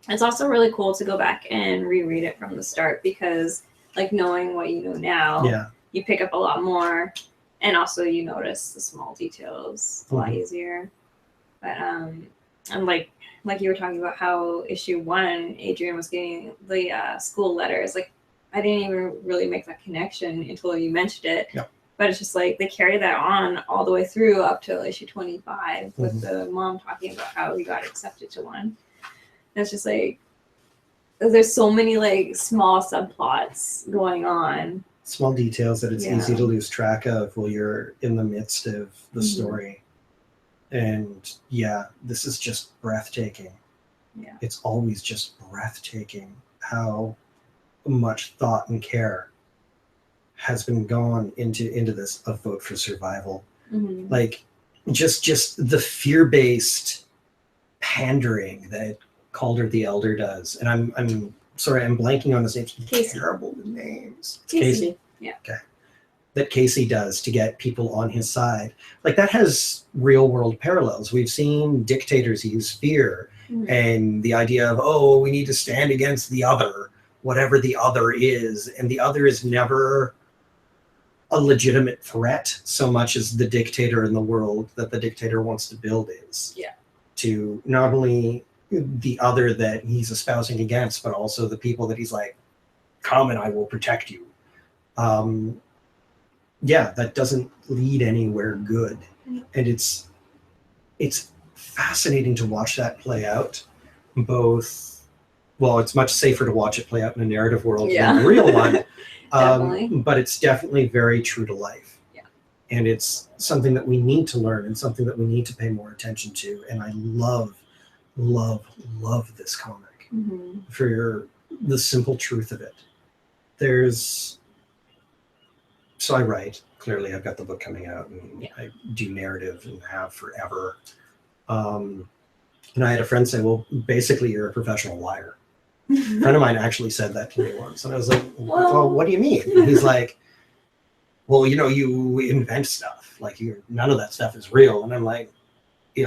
It's also really cool to go back and reread it from the start, because like knowing what you know now, you pick up a lot more, and also you notice the small details a lot easier. But and like you were talking about how issue 1, Adrian was getting the school letters. Like I didn't even really make that connection until you mentioned it. Yep. But it's just like they carry that on all the way through up to issue 25 with the mom talking about how he got accepted to one. And it's just like there's so many like small subplots going on. Small details that it's easy to lose track of while you're in the midst of the story. And this is just breathtaking. Yeah. It's always just breathtaking how much thought and care has been gone into this, a vote for survival. Like just the fear-based pandering that Calder the Elder does. And I'm sorry, I'm blanking on his name. Casey. Terrible with names. Casey. Yeah. Okay. That Casey does to get people on his side. Like that has real world parallels. We've seen dictators use fear and the idea of, oh, we need to stand against the other, whatever the other is. And the other is never a legitimate threat so much as the dictator in the world that the dictator wants to build is. Yeah. To not only the other that he's espousing against, but also the people that he's like, come and I will protect you. That doesn't lead anywhere good. And it's fascinating to watch that play out. It's much safer to watch it play out in a narrative world than the real one. But it's definitely very true to life. Yeah. And it's something that we need to learn and something that we need to pay more attention to. And I love this comic for the simple truth of it. So I write. Clearly, I've got the book coming out, and I do narrative and have forever. And I had a friend say, well, basically, you're a professional liar. A friend of mine actually said that to me once. And I was like, well, what do you mean? And he's like, well, you invent stuff. Like, none of that stuff is real. And I'm like, it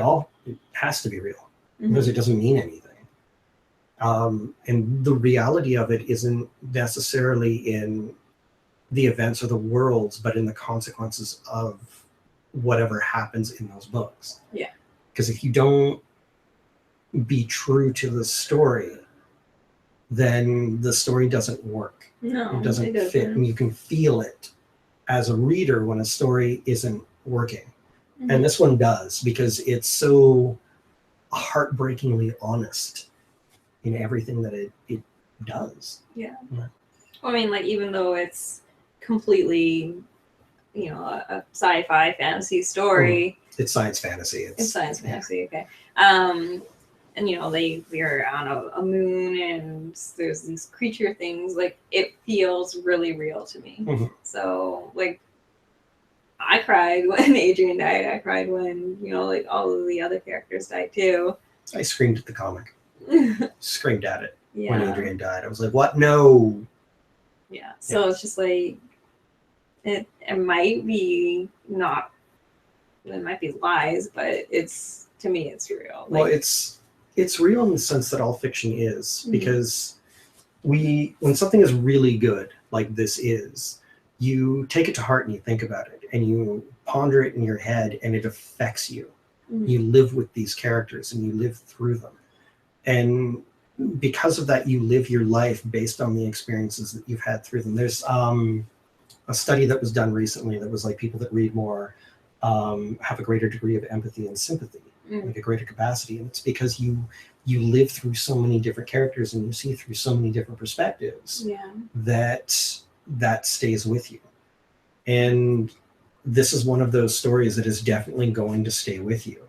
has to be real. Because it doesn't mean anything. And the reality of it isn't necessarily in the events or the worlds, but in the consequences of whatever happens in those books. Yeah. Because if you don't be true to the story, then the story doesn't work. No, it doesn't fit, and you can feel it as a reader when a story isn't working. And this one does, because it's so heartbreakingly honest in everything that it does. Yeah. Well, I mean, like, even though it's completely, a sci-fi fantasy story. It's science fantasy. It's science fantasy, okay. And we're on a moon, and there's these creature things. Like, it feels really real to me. So, like, I cried when Adrian died. I cried when, all of the other characters died too. I screamed at the comic. Screamed at it when Adrian died. I was like, what? No. Yeah. So it's just like, it might be not, it might be lies, but to me, it's real. Well, it's real in the sense that all fiction is, because when something is really good, like this is, you take it to heart and you think about it and you ponder it in your head, and it affects you. You live with these characters and you live through them. And because of that, you live your life based on the experiences that you've had through them. There's a study that was done recently that was like, people that read more have a greater degree of empathy and sympathy, like a greater capacity. And it's because you live through so many different characters and you see through so many different perspectives that stays with you. And this is one of those stories that is definitely going to stay with you.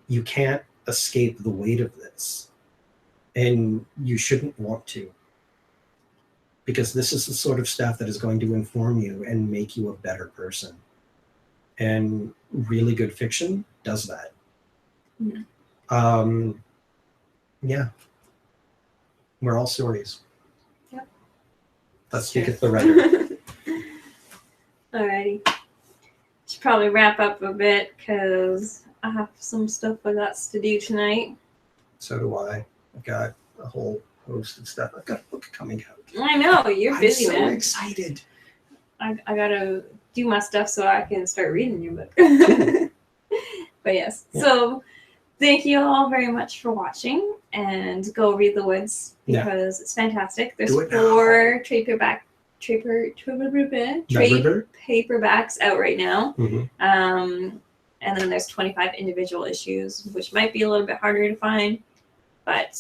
You can't escape the weight of this, and you shouldn't want to, because this is the sort of stuff that is going to inform you and make you a better person. And really good fiction does that. We're all stories. Yep. Let's speak at the writer. Alrighty. Should probably wrap up a bit, because I have some stuff I got to do tonight. So do I. I've got a whole host of stuff. I've got a book coming out. I know, you're busy, man. man. I'm so excited. I gotta do my stuff so I can start reading your book. But yes, so thank you all very much for watching, and go read The Woods, because it's fantastic. There's 4 paperbacks out right now. And then there's 25 individual issues, which might be a little bit harder to find, but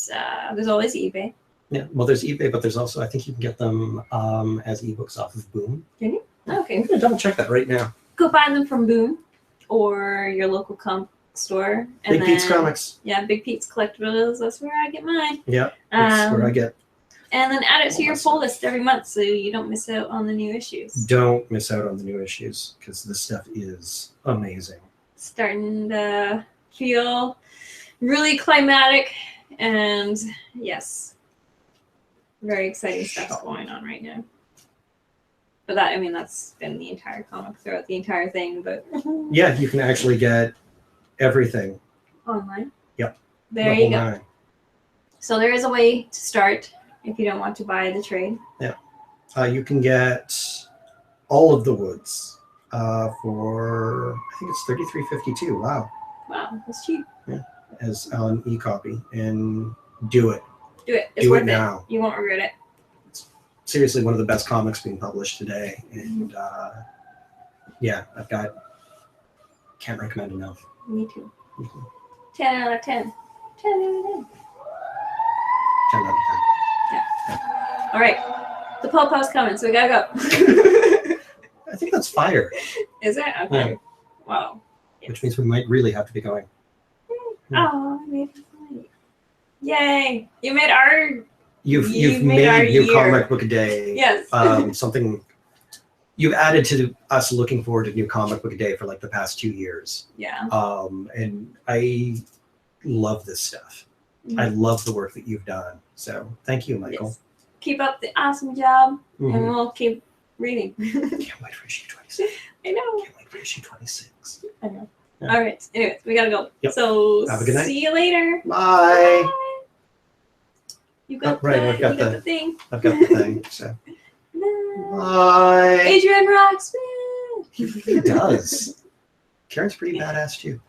there's always eBay. Yeah, well, there's eBay, but there's also, I think you can get them as ebooks off of Boom. Can you? Okay. I'm gonna double check that right now. Go find them from Boom or your local comic store. And Big Pete's Comics. Yeah, Big Pete's Collectibles. That's where I get mine. Yeah, that's where I get. And then add it to your pull list every month so you don't miss out on the new issues. Don't miss out on the new issues, because this stuff is amazing. Starting to feel really climatic, and yes, very exciting stuff going on right now. But that's been the entire comic throughout the entire thing. But yeah, you can actually get everything online. Yep. There you go. 9. So there is a way to start if you don't want to buy the trade. Yeah. You can get all of The Woods for, I think it's $33.52. Wow. Wow, that's cheap. Yeah. As an e-copy, and do it. Do it. It's do worth it now. You won't regret it. It's seriously one of the best comics being published today, and can't recommend enough. Me too. 10 out of 10. 10 out of 10. 10 out of 10. Yeah. All right. The post coming, so we gotta go. I think that's fire. Is it? Okay. Yeah. Wow. Which means we might really have to be going. Oh, I made it. Yay! You made our You've made our made New year. Comic Book Day Yes. something. You've added to us looking forward to New Comic Book Day for like the past 2 years. Yeah. And I love this stuff. I love the work that you've done. So thank you, Michael. Yes. Keep up the awesome job, and Mhm. we'll keep reading. Can't wait for issue 26. I know. Can't wait for issue 26. I know. Yeah. All right. Anyways, we gotta go. Yep. So Have a good night. see you later. Bye. You got right, the, I've got you got the- the thing. I've got the thing. So Bye. bye. Adrian Roxman. He does. Karen's pretty badass too.